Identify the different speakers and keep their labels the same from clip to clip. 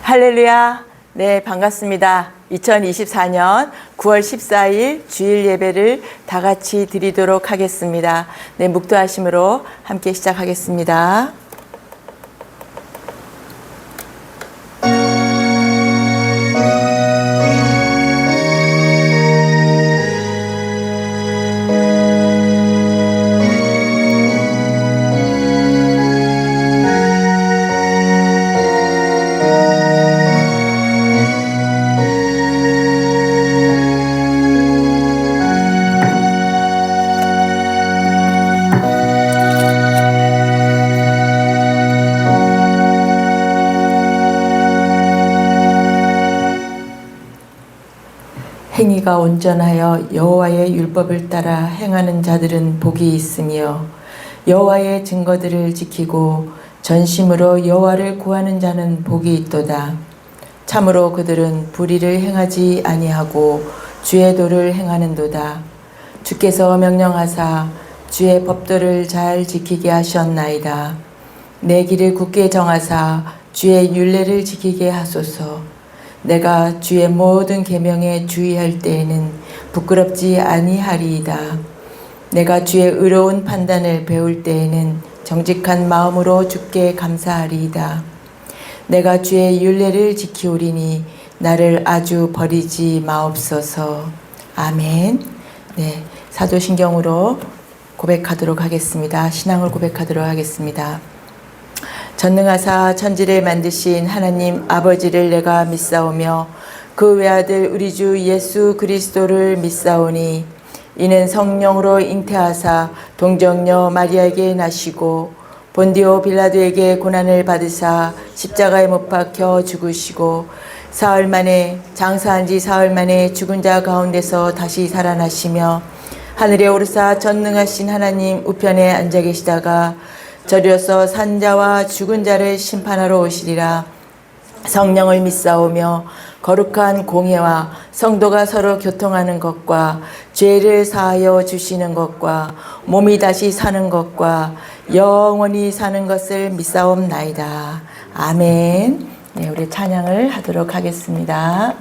Speaker 1: 할렐루야. 네, 반갑습니다. 2024년 9월 14일 주일 예배를 다 같이 드리도록 하겠습니다. 네, 묵도하심으로 함께 시작하겠습니다. 행위가 온전하여 여호와의 율법을 따라 행하는 자들은 복이 있으며 여호와의 증거들을 지키고 전심으로 여호와를 구하는 자는 복이 있도다. 참으로 그들은 불의를 행하지 아니하고 주의 도를 행하는도다. 주께서 명령하사 주의 법도를 잘 지키게 하셨나이다. 내 길을 굳게 정하사 주의 율례를 지키게 하소서. 내가 주의 모든 계명에 주의할 때에는 부끄럽지 아니하리이다. 내가 주의 의로운 판단을 배울 때에는 정직한 마음으로 주께 감사하리이다. 내가 주의 율례를 지키오리니 나를 아주 버리지 마옵소서. 아멘. 네, 사도신경으로 고백하도록 하겠습니다. 신앙을 고백하도록 하겠습니다. 전능하사 천지를 만드신 하나님 아버지를 내가 믿사오며 그 외아들 우리 주 예수 그리스도를 믿사오니 이는 성령으로 잉태하사 동정녀 마리아에게 나시고 본디오 빌라도에게 고난을 받으사 십자가에 못 박혀 죽으시고 사흘 만에 장사한 지 사흘 만에 죽은 자 가운데서 다시 살아나시며 하늘에 오르사 전능하신 하나님 우편에 앉아 계시다가 저리로서 산자와 죽은 자를 심판하러 오시리라. 성령을 믿사오며 거룩한 공예와 성도가 서로 교통하는 것과 죄를 사하여 주시는 것과 몸이 다시 사는 것과 영원히 사는 것을 믿사옵나이다. 아멘. 네, 우리 찬양을 하도록 하겠습니다.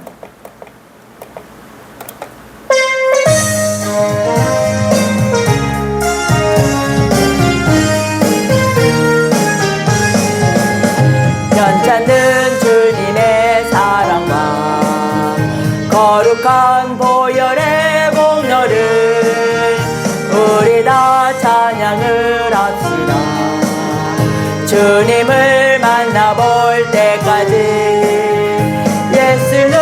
Speaker 1: 연찮는 주님의 사랑과 거룩한 보혈의 공로를 우리 다 찬양을 합시다. 주님을 만나볼 때까지 예수는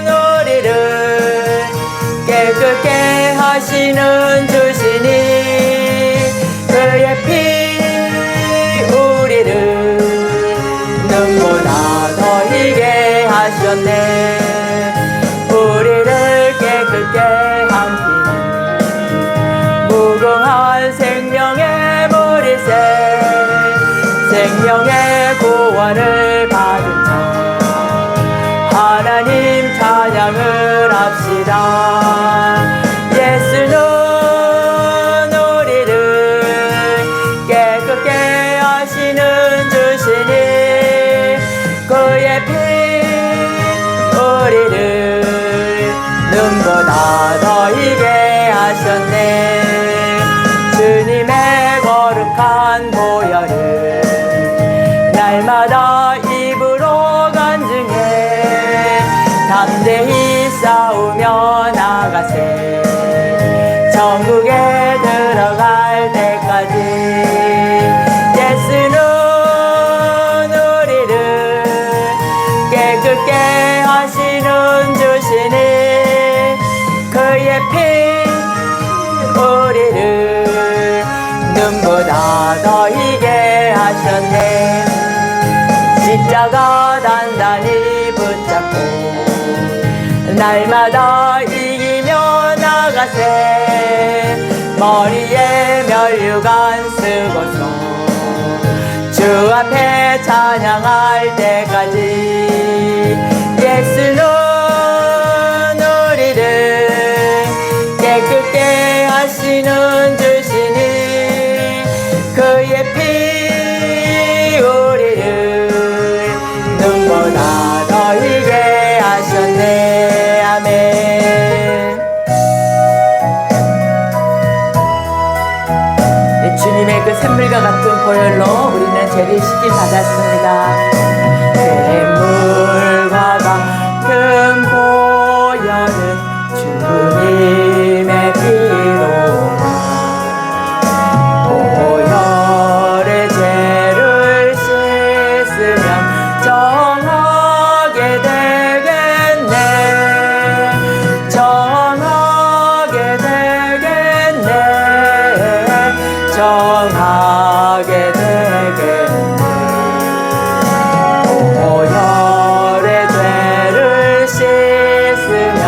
Speaker 1: 우리를 깨끗게 하시는 주시니 그의 피 우리를 눈보다 더 희게 하셨네. 우리를 깨끗게 함기는 무궁한 생명의 머리새 생명의 구원을 받은 자 하나님 찬양을 합시다. 예수는 우리를 깨끗게 하시는 주시니 그의 피 우리를 눈보다 더 희게 하셨네. 주님의 거룩한 보혈을 날마다 입으로 간증해 담대히 싸우며 나가세. 천국에 들어갈 때까지 예수는 깨끗게 하시는 주시니 그의 피 우리를 눈보다 더 희게 하셨네. 십자가 단단히 붙잡고 날마다 이기며 나가세. 머리에 면류관 쓰고서 주 앞에 찬양할 때까지 예수는 우리를 깨끗게 하시는 주시니 그의 피 우리를 샘물과 같은 보혈로 우리는 죄를 씻김 받았습니다. 샘물과 같은 보혈은 주님의 피로 보혈의 죄를 씻으면 정하게 되겠네. 정하게 되겠네. 정하게 되겠네. 보혈의 죄를 씻으면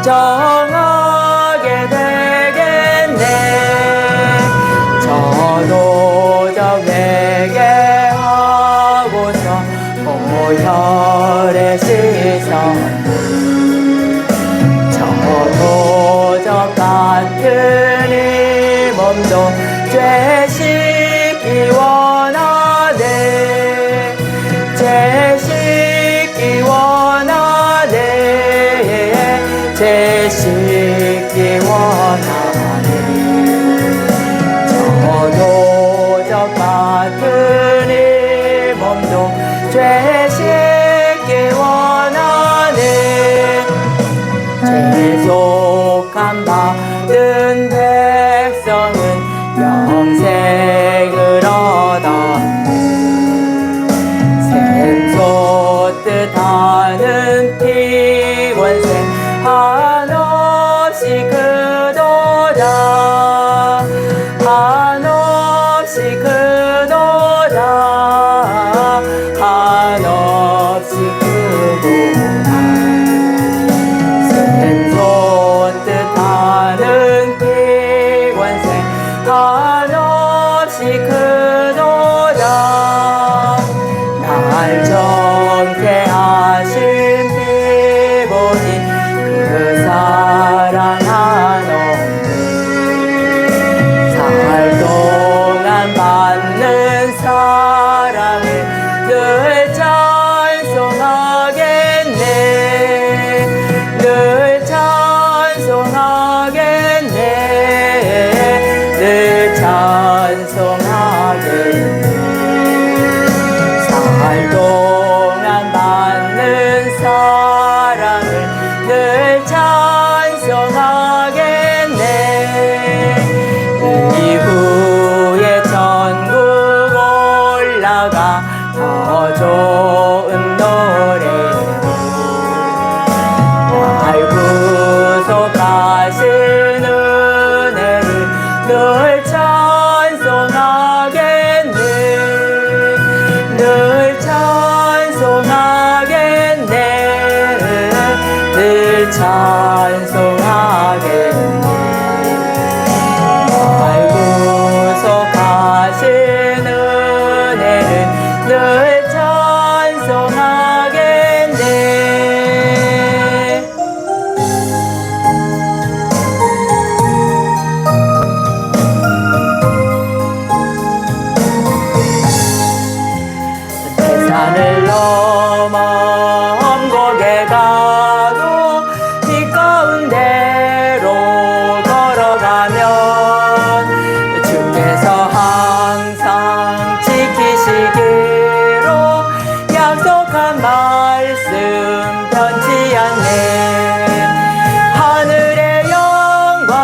Speaker 1: 정하게 되겠네. 저도 저 회개하고서 보혈에 씻어 저도 저 같은 이 몸도 죄 씻기 원하네. 죄 씻기 원하네. 죄 씻기 원하네. 저도 저 같은 이 몸도 죄 씻기 원하네. 죄속함 받은 백성은 영생을 얻어 샘솟듯 하는 피원생 한없이 크도다. 한없이 크도다. 한없이 크도다. 샘솟듯 하는 피원생 한없이 크도다. 날 정케 하신 피보니 그 사랑하노니 살 동안 받는 사랑을 늘 찬송하겠네. 늘 찬송하겠네. 늘 찬송하겠네. 살 동안 받는 사랑을 늘 찬송하겠네. 이후에 천국 올라가 더 좋은 노래로 날 구속하신 은혜를 늘 찬송하겠네. 늘 찬송하겠네. 늘 찬송하겠네. 날 구속하신 은혜를 늘 찬송하겠네. 산을 넘어 험곡에 가도 빛 가운데로 걸어가면 주께서 항상 지키시기로 약속한 말씀 변치 않네. 하늘의 영광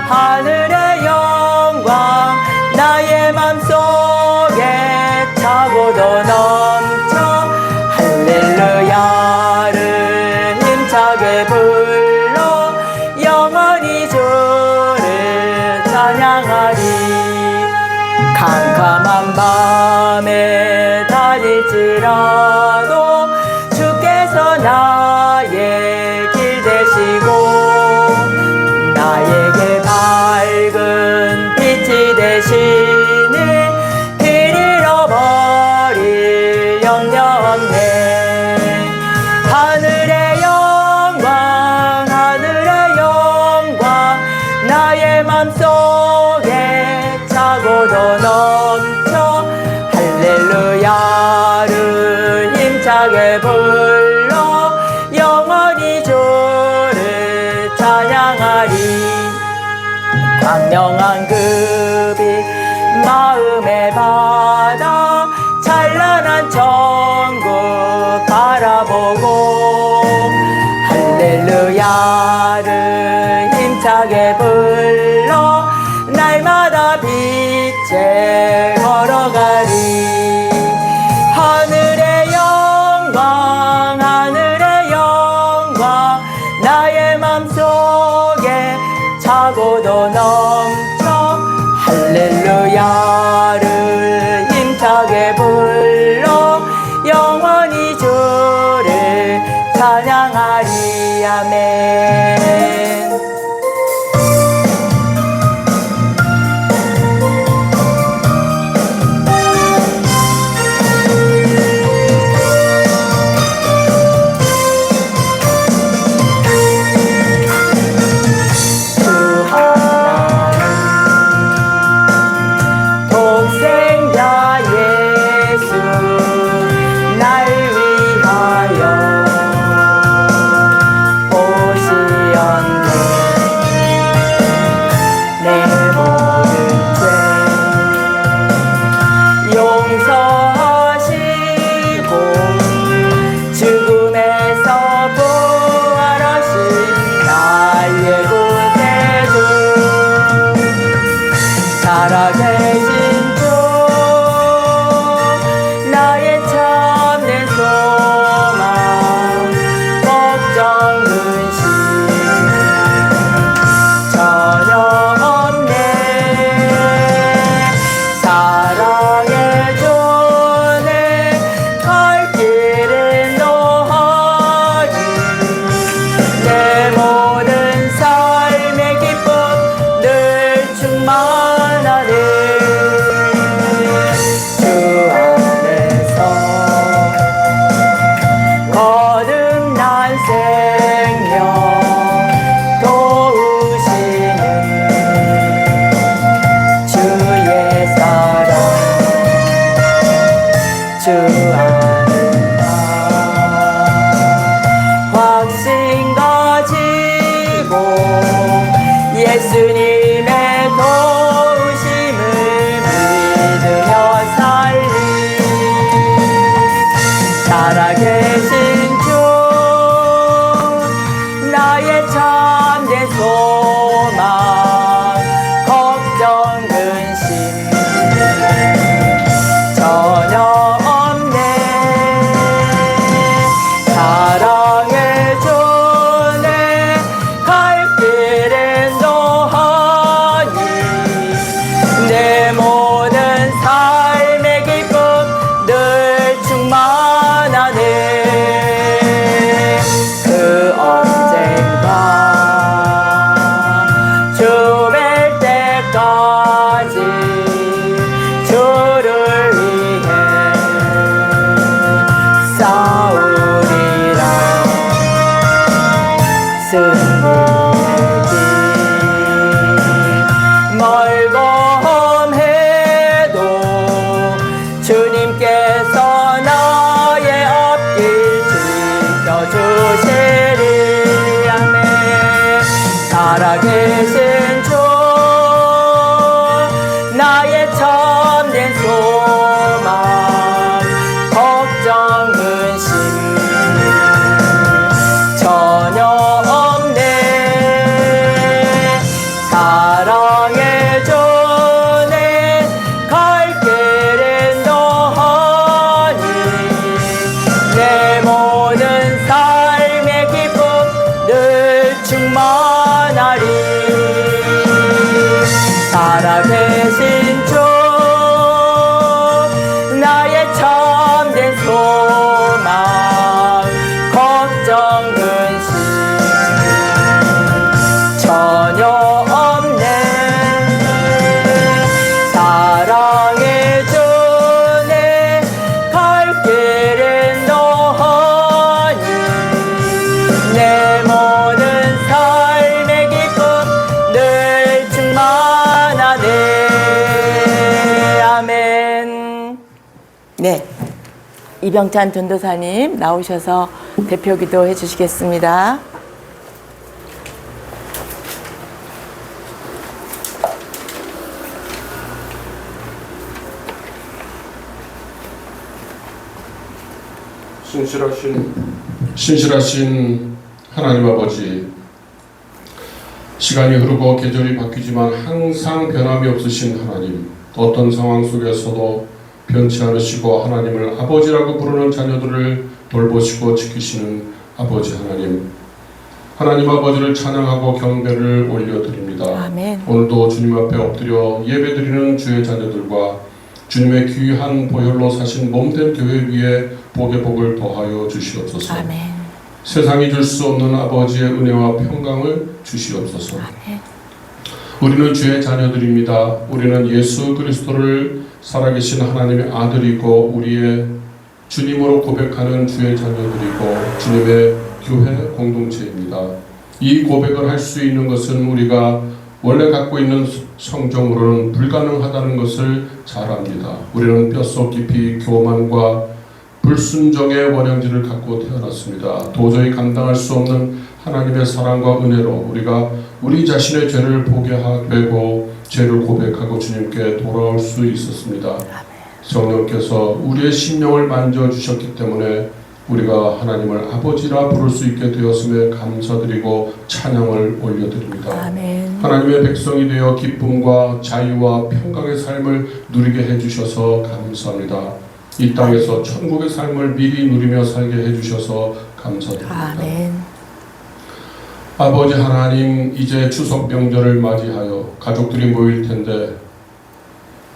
Speaker 1: 하늘의 영광 나의 맘속에 차고도 넘쳐 할렐루야를 힘차게 불러 영원히 주를 찬양하리. 캄캄한 밤에 다닐지라도 주께서 나의 길 되시고 나에게 밝은 빛이 되시니 길 잃어버릴 염려 없네. 하늘의 영광 하늘의 영광 나의 맘속에 차고도 넘쳐 할렐루야를 힘차게 불러 영원히 주를 찬양하리. 광명한 그 빛 마음의 바다 찬란한 천국 바라보고 할렐루야를 힘차게 불러 날마다 빛에 걸어가리. 하늘의 영광 하늘의 영광 나의 맘속에 차고도 넘쳐 할렐루야를 힘차게 불러 영원히 주를 찬양하리. 아멘.
Speaker 2: 네, 이병찬 전도사님 나오셔서 대표 기도 해주시겠습니다.
Speaker 3: 신실하신 하나님 아버지, 시간이 흐르고 계절이 바뀌지만 항상 변함이 없으신 하나님, 어떤 상황 속에서도 변치 않으시고 하나님을 아버지라고 부르는 자녀들을 돌보시고 지키시는 아버지 하나님, 하나님 아버지를 찬양하고 경배를 올려드립니다.
Speaker 2: 아멘.
Speaker 3: 오늘도 주님 앞에 엎드려 예배드리는 주의 자녀들과 주님의 귀한 보혈로 사신 몸된 교회 위에 복의 복을 더하여 주시옵소서.
Speaker 2: 아멘.
Speaker 3: 세상이 줄 수 없는 아버지의 은혜와 평강을 주시옵소서.
Speaker 2: 아멘.
Speaker 3: 우리는 주의 자녀들입니다. 우리는 예수 그리스도를 살아계신 하나님의 아들이고 우리의 주님으로 고백하는 주의 자녀들이고 주님의 교회 공동체입니다. 이 고백을 할 수 있는 것은 우리가 원래 갖고 있는 성정으로는 불가능하다는 것을 잘 압니다. 우리는 뼛속 깊이 교만과 불순종의 원형질을 갖고 태어났습니다. 도저히 감당할 수 없는 하나님의 사랑과 은혜로 우리가 우리 자신의 죄를 포기하고 죄를 고백하고 주님께 돌아올 수 있었습니다. 성령께서 우리의 심령을 만져주셨기 때문에 우리가 하나님을 아버지라 부를 수 있게 되었음에 감사드리고 찬양을 올려드립니다.
Speaker 2: 아멘.
Speaker 3: 하나님의 백성이 되어 기쁨과 자유와 평강의 삶을 누리게 해주셔서 감사합니다. 이 땅에서 천국의 삶을 미리 누리며 살게 해주셔서 감사드립니다.
Speaker 2: 아멘.
Speaker 3: 아버지 하나님, 이제 추석 명절을 맞이하여 가족들이 모일 텐데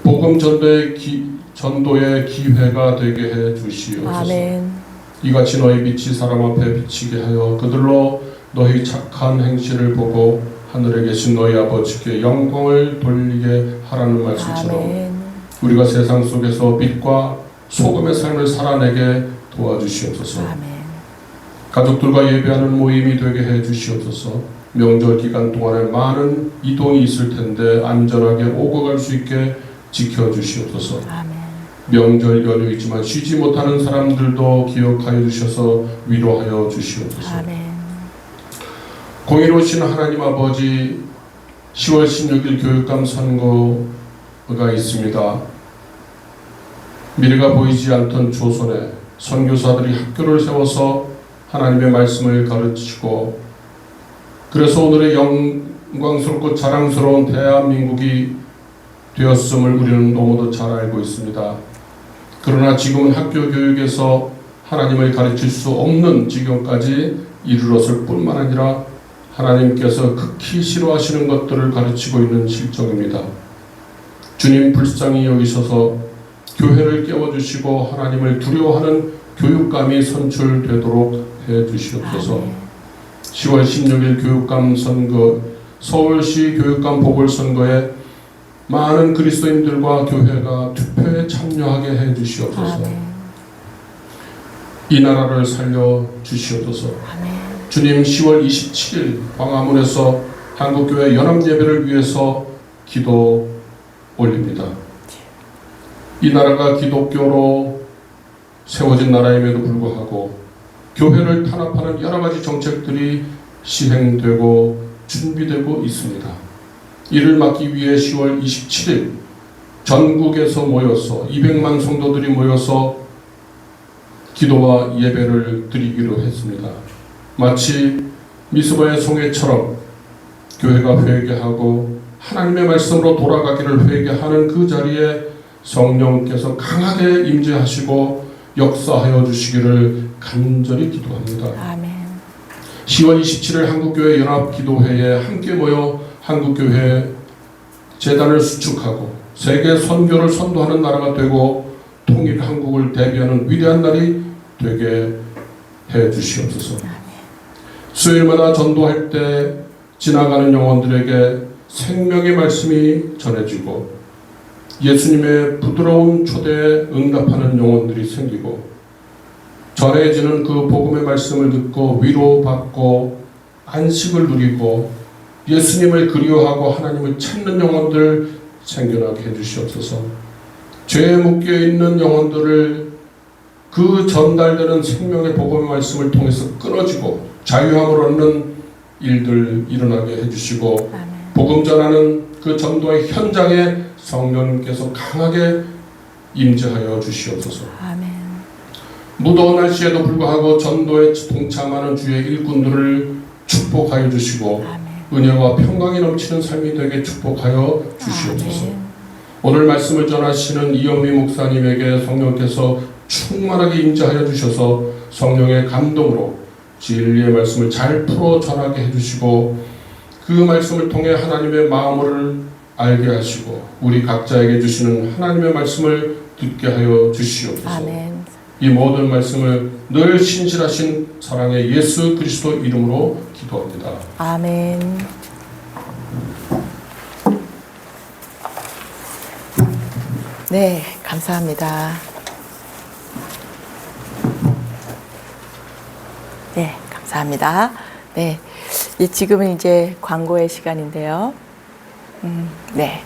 Speaker 3: 복음 전도의 기회가 되게 해 주시옵소서.
Speaker 2: 아멘.
Speaker 3: 이같이 너희 빛이 사람 앞에 비치게 하여 그들로 너희 착한 행실을 보고 하늘에 계신 너희 아버지께 영광을 돌리게 하라는 말씀처럼
Speaker 2: 아멘.
Speaker 3: 우리가 세상 속에서 빛과 소금의 삶을 살아내게 도와주시옵소서.
Speaker 2: 아멘.
Speaker 3: 가족들과 예배하는 모임이 되게 해 주시옵소서. 명절 기간 동안에 많은 이동이 있을 텐데 안전하게 오고 갈 수 있게 지켜주시옵소서.
Speaker 2: 아멘.
Speaker 3: 명절 연휴이지만 쉬지 못하는 사람들도 기억하여 주셔서 위로하여 주시옵소서.
Speaker 2: 아멘.
Speaker 3: 공의로우신 하나님 아버지, 10월 16일 교육감 선거가 있습니다. 미래가 보이지 않던 조선에 선교사들이 학교를 세워서 하나님의 말씀을 가르치고 그래서 오늘의 영광스럽고 자랑스러운 대한민국이 되었음을 우리는 너무도 잘 알고 있습니다. 그러나 지금은 학교 교육에서 하나님을 가르칠 수 없는 지경까지 이르렀을 뿐만 아니라 하나님께서 극히 싫어하시는 것들을 가르치고 있는 실정입니다. 주님 불쌍히 여기셔서 교회를 깨워주시고 하나님을 두려워하는 교육감이 선출되도록 해주시옵소서. 10월 16일 교육감 선거, 서울시 교육감 보궐선거에 많은 그리스도인들과 교회가 투표에 참여하게 해주시옵소서.
Speaker 2: 아멘.
Speaker 3: 이 나라를 살려주시옵소서.
Speaker 2: 아멘.
Speaker 3: 주님, 10월 27일 광화문에서 한국교회 연합예배를 위해서 기도 올립니다. 이 나라가 기독교로 세워진 나라임에도 불구하고 교회를 탄압하는 여러 가지 정책들이 시행되고 준비되고 있습니다. 이를 막기 위해 10월 27일 전국에서 모여서 200만 성도들이 모여서 기도와 예배를 드리기로 했습니다. 마치 미스바의 송해처럼 교회가 회개하고 하나님의 말씀으로 돌아가기를 회개하는 그 자리에 성령께서 강하게 임재하시고 역사하여 주시기를 간절히 기도합니다.
Speaker 2: 아멘.
Speaker 3: 10월 27일 한국교회 연합기도회에 함께 모여 한국교회 재단을 수축하고 세계 선교를 선도하는 나라가 되고 통일 한국을 대비하는 위대한 날이 되게 해 주시옵소서. 수요일마다 전도할 때 지나가는 영혼들에게 생명의 말씀이 전해지고 예수님의 부드러운 초대에 응답하는 영혼들이 생기고 전해지는 그 복음의 말씀을 듣고 위로받고 안식을 누리고 예수님을 그리워하고 하나님을 찾는 영혼들 생겨나게 해주시옵소서. 죄에 묶여있는 영혼들을 그 전달되는 생명의 복음의 말씀을 통해서 끊어지고 자유함을 얻는 일들 일어나게 해주시고
Speaker 2: 아멘.
Speaker 3: 복음 전하는 그 전도의 현장에 성령님께서 강하게 임재하여 주시옵소서.
Speaker 2: 아멘.
Speaker 3: 무더운 날씨에도 불구하고 전도에 동참하는 주의 일꾼들을 축복하여 주시고 은혜와 평강이 넘치는 삶이 되게 축복하여 주시옵소서. 오늘 말씀을 전하시는 이현미 목사님에게 성령께서 충만하게 임재하여 주셔서 성령의 감동으로 진리의 말씀을 잘 풀어 전하게 해주시고 그 말씀을 통해 하나님의 마음을 알게 하시고 우리 각자에게 주시는 하나님의 말씀을 듣게 하여 주시옵소서.
Speaker 2: 아멘.
Speaker 3: 이 모든 말씀을 늘 신실하신 사랑의 예수 그리스도 이름으로 기도합니다.
Speaker 2: 아멘. 네, 감사합니다. 네, 감사합니다. 네, 지금은 이제 광고의 시간인데요. 네,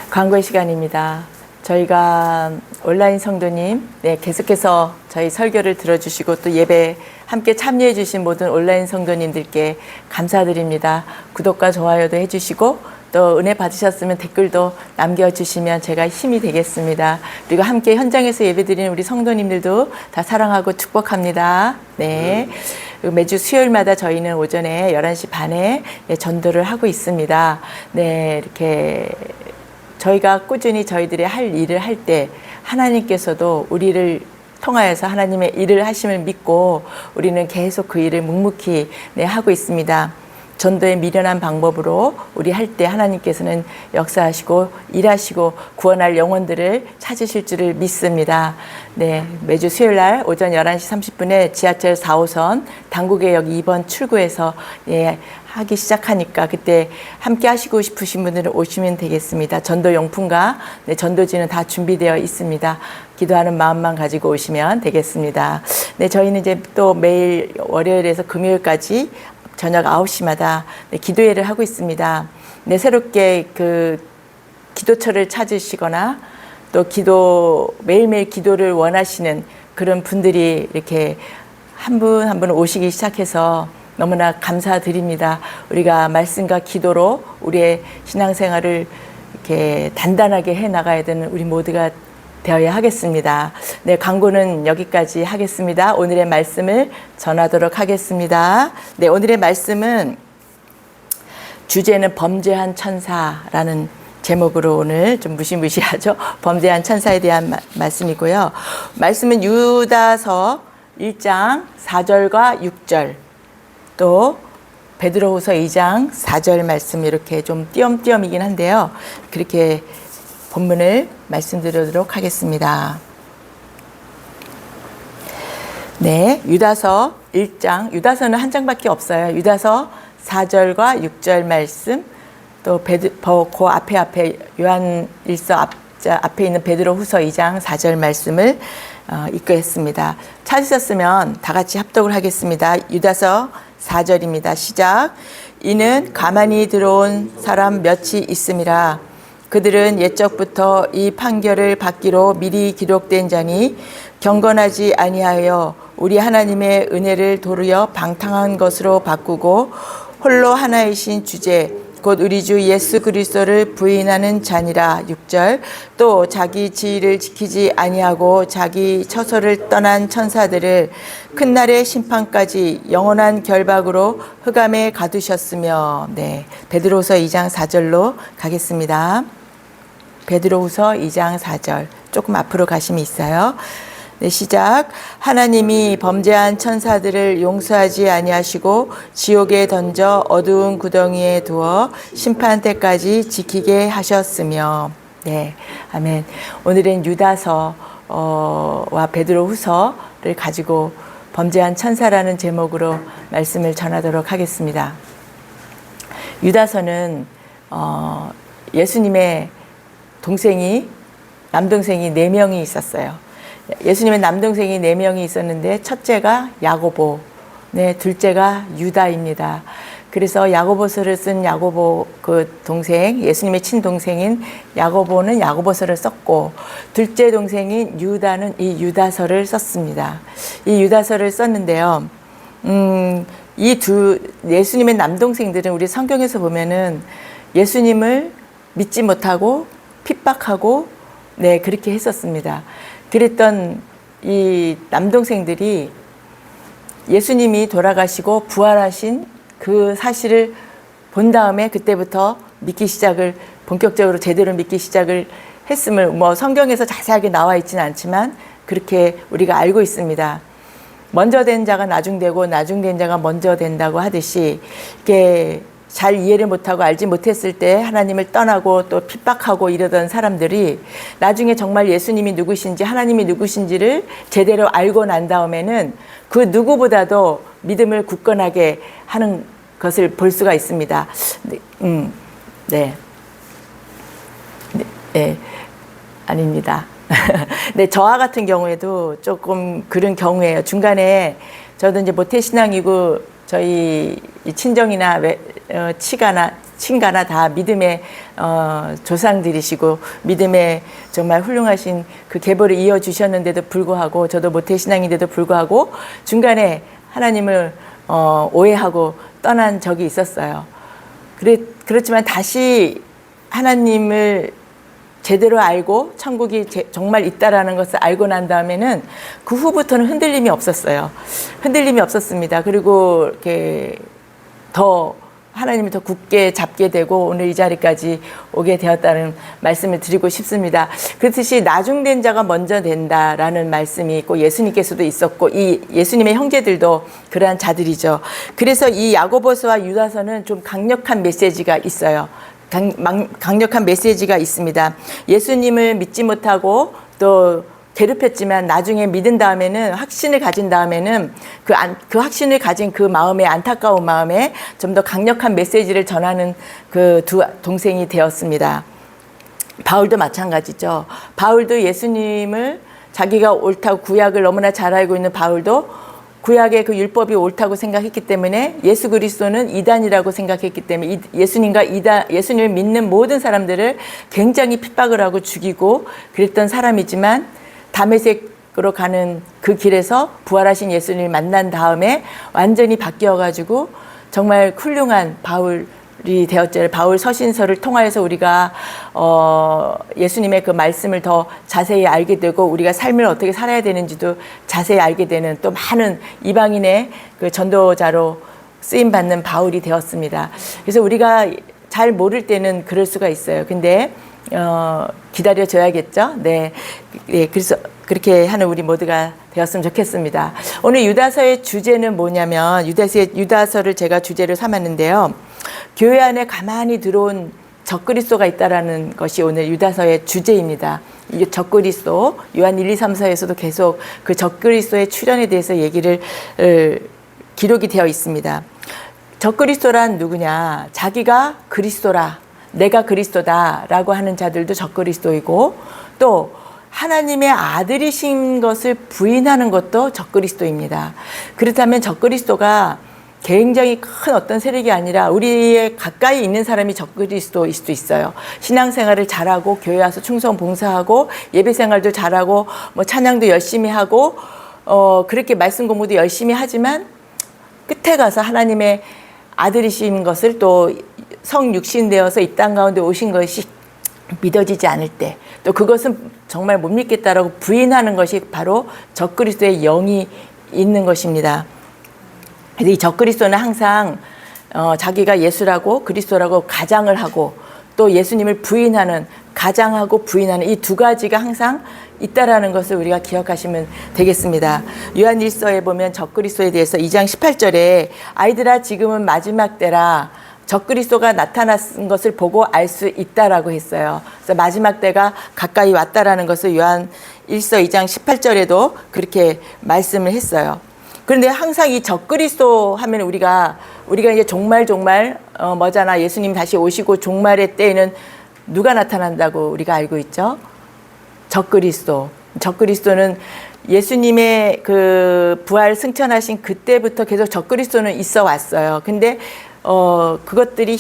Speaker 2: 광고의 시간입니다. 저희가 온라인 성도님, 네, 계속해서 저희 설교를 들어주시고 또 예배 함께 참여해 주신 모든 온라인 성도님들께 감사드립니다. 구독과 좋아요도 해주시고 또 은혜 받으셨으면 댓글도 남겨주시면 제가 힘이 되겠습니다. 그리고 함께 현장에서 예배드리는 우리 성도님들도 다 사랑하고 축복합니다. 네. 매주 수요일마다 저희는 오전에 11시 반에 전도를 하고 있습니다. 네, 이렇게 저희가 꾸준히 저희들의 할 일을 할 때 하나님께서도 우리를 통하여서 하나님의 일을 하심을 믿고 우리는 계속 그 일을 묵묵히 하고 있습니다. 전도의 미련한 방법으로 우리 할 때 하나님께서는 역사하시고 일하시고 구원할 영혼들을 찾으실 줄을 믿습니다. 네, 매주 수요일 날 오전 11시 30분에 지하철 4호선 당구개역 2번 출구에서 하기 시작하니까 그때 함께 하시고 싶으신 분들은 오시면 되겠습니다. 전도 용품과 전도지는 다 준비되어 있습니다. 기도하는 마음만 가지고 오시면 되겠습니다. 네, 저희는 이제 또 매일 월요일에서 금요일까지 저녁 9시마다 기도회를 하고 있습니다. 네, 새롭게 그 기도처를 찾으시거나 또 매일매일 기도를 원하시는 그런 분들이 이렇게 한 분 한 분 오시기 시작해서 너무나 감사드립니다. 우리가 말씀과 기도로 우리의 신앙생활을 이렇게 단단하게 해 나가야 되는 우리 모두가 되어야 하겠습니다. 네, 광고는 여기까지 하겠습니다. 오늘의 말씀을 전하도록 하겠습니다. 네, 오늘의 말씀은 주제는 범죄한 천사라는 제목으로 오늘 좀 무시무시하죠. 범죄한 천사에 대한 말씀이고요. 말씀은 유다서 1장 4절과 6절 또 베드로후서 2장 4절 말씀 이렇게 좀 띄엄띄엄이긴 한데요. 그렇게 본문을 말씀드리도록 하겠습니다. 네, 유다서 1장, 유다서는 한 장밖에 없어요. 유다서 4절과 6절 말씀, 또 그 앞에 요한일서 앞에 있는 베드로후서 2장 4절 말씀을 읽겠습니다. 찾으셨으면 다 같이 합독을 하겠습니다. 유다서 4절입니다. 시작. 이는 가만히 들어온 사람 몇이 있음이라. 그들은 옛적부터 이 판결을 받기로 미리 기록된 자니 경건하지 아니하여 우리 하나님의 은혜를 도르여 방탕한 것으로 바꾸고 홀로 하나이신 주제 곧 우리 주 예수 그리스도를 부인하는 자니라. 6절. 또 자기 지위를 지키지 아니하고 자기 처소를 떠난 천사들을 큰 날의 심판까지 영원한 결박으로 흑암에 가두셨으며. 네, 베드로후서 2장 4절로 가겠습니다. 베드로후서 2장 4절 조금 앞으로 가심이 있어요. 네, 시작. 하나님이 범죄한 천사들을 용서하지 아니하시고 지옥에 던져 어두운 구덩이에 두어 심판 때까지 지키게 하셨으며. 네, 아멘. 오늘은 유다서와 베드로후서를 가지고 범죄한 천사라는 제목으로 말씀을 전하도록 하겠습니다. 유다서는 예수님의 남동생이 4명이 있었어요. 예수님의 남동생이 4명이 있었는데 첫째가 야고보, 네, 둘째가 유다입니다. 그래서 야고보서를 쓴 야고보 그 동생, 예수님의 친동생인 야고보는 야고보서를 썼고 둘째 동생인 유다는 이 유다서를 썼습니다. 이 유다서를 썼는데요. 예수님의 남동생들은 우리 성경에서 보면은 예수님을 믿지 못하고 핍박하고 네, 그렇게 했었습니다. 그랬던 이 남동생들이 예수님이 돌아가시고 부활하신 그 사실을 본 다음에 그때부터 믿기 시작을 본격적으로 제대로 믿기 시작을 했음을 뭐 성경에서 자세하게 나와 있지는 않지만 그렇게 우리가 알고 있습니다. 먼저 된 자가 나중되고 나중된 자가 먼저 된다고 하듯이 이게 잘 이해를 못하고 알지 못했을 때 하나님을 떠나고 또 핍박하고 이러던 사람들이 나중에 정말 예수님이 누구신지 하나님이 누구신지를 제대로 알고 난 다음에는 그 누구보다도 믿음을 굳건하게 하는 것을 볼 수가 있습니다. 네. 네. 아닙니다. 네, 저와 같은 경우에도 조금 그런 경우예요. 중간에 저도 이제 모태신앙이고 저희 친정이나 친가나 다 믿음의 조상들이시고 믿음의 정말 훌륭하신 그 계보를 이어주셨는데도 불구하고 저도 모태신앙인데도 불구하고 중간에 하나님을 오해하고 떠난 적이 있었어요. 그렇지만 다시 하나님을 제대로 알고 천국이 정말 있다라는 것을 알고 난 다음에는 그 후부터는 흔들림이 없었어요. 흔들림이 없었습니다. 그리고 이렇게 더 하나님을 더 굳게 잡게 되고 오늘 이 자리까지 오게 되었다는 말씀을 드리고 싶습니다. 그렇듯이 나중된 자가 먼저 된다라는 말씀이 있고 예수님께서도 있었고 이 예수님의 형제들도 그러한 자들이죠. 그래서 이 야고보서와 유다서는 좀 강력한 메시지가 있어요. 강력한 메시지가 있습니다. 예수님을 믿지 못하고 또 괴롭혔지만 나중에 믿은 다음에는 확신을 가진 다음에는 그 확신을 가진 그 마음에 안타까운 마음에 좀 더 강력한 메시지를 전하는 그 두 동생이 되었습니다. 바울도 마찬가지죠. 바울도 예수님을 자기가 옳다고 구약을 너무나 잘 알고 있는 바울도 구약의 그 율법이 옳다고 생각했기 때문에 예수 그리스도는 이단이라고 생각했기 때문에 예수님을 믿는 모든 사람들을 굉장히 핍박을 하고 죽이고 그랬던 사람이지만 다메섹으로 가는 그 길에서 부활하신 예수님을 만난 다음에 완전히 바뀌어가지고 정말 훌륭한 바울이 되었죠. 바울 서신서를 통하여서 우리가 예수님의 그 말씀을 더 자세히 알게 되고 우리가 삶을 어떻게 살아야 되는지도 자세히 알게 되는 또 많은 이방인의 그 전도자로 쓰임 받는 바울이 되었습니다. 그래서 우리가 잘 모를 때는 그럴 수가 있어요. 근데 기다려줘야겠죠. 네. 그래서 그렇게 하는 우리 모두가 되었으면 좋겠습니다. 오늘 유다서의 주제는 뭐냐면 유다서를 제가 주제로 삼았는데요. 교회 안에 가만히 들어온 적그리스도가 있다라는 것이 오늘 유다서의 주제입니다. 이 적그리스도 요한 1, 2, 3서에서도 계속 그 적그리스도의 출현에 대해서 얘기를 기록이 되어 있습니다. 적그리스도란 누구냐? 자기가 그리스도라. 내가 그리스도다라고 하는 자들도 적그리스도이고 또 하나님의 아들이신 것을 부인하는 것도 적그리스도입니다. 그렇다면 적그리스도가 굉장히 큰 어떤 세력이 아니라 우리의 가까이 있는 사람이 적그리스도일 수도 있어요. 신앙생활을 잘하고 교회 와서 충성 봉사하고 예배생활도 잘하고 뭐 찬양도 열심히 하고 그렇게 말씀 공부도 열심히 하지만 끝에 가서 하나님의 아들이신 것을 또 성육신 되어서 이 땅 가운데 오신 것이 믿어지지 않을 때 또 그것은 정말 못 믿겠다라고 부인하는 것이 바로 적그리스도의 영이 있는 것입니다. 이 적그리스도는 항상 자기가 예수라고 그리스도라고 가장을 하고 또 예수님을 부인하는 가장하고 부인하는 이 두 가지가 항상 있다라는 것을 우리가 기억하시면 되겠습니다. 요한 1서에 보면 적그리스도에 대해서 2장 18절에 아이들아 지금은 마지막 때라 적그리스도가 나타난 것을 보고 알 수 있다라고 했어요. 그래서 마지막 때가 가까이 왔다라는 것을 요한 1서 2장 18절에도 그렇게 말씀을 했어요. 그런데 항상 이 적그리스도 하면 우리가 이제 종말 뭐잖아. 예수님 다시 오시고 종말의 때에는 누가 나타난다고 우리가 알고 있죠? 적그리스도. 적그리스도는 예수님의 그 부활 승천하신 그때부터 계속 적그리스도는 있어 왔어요. 근데 그것들이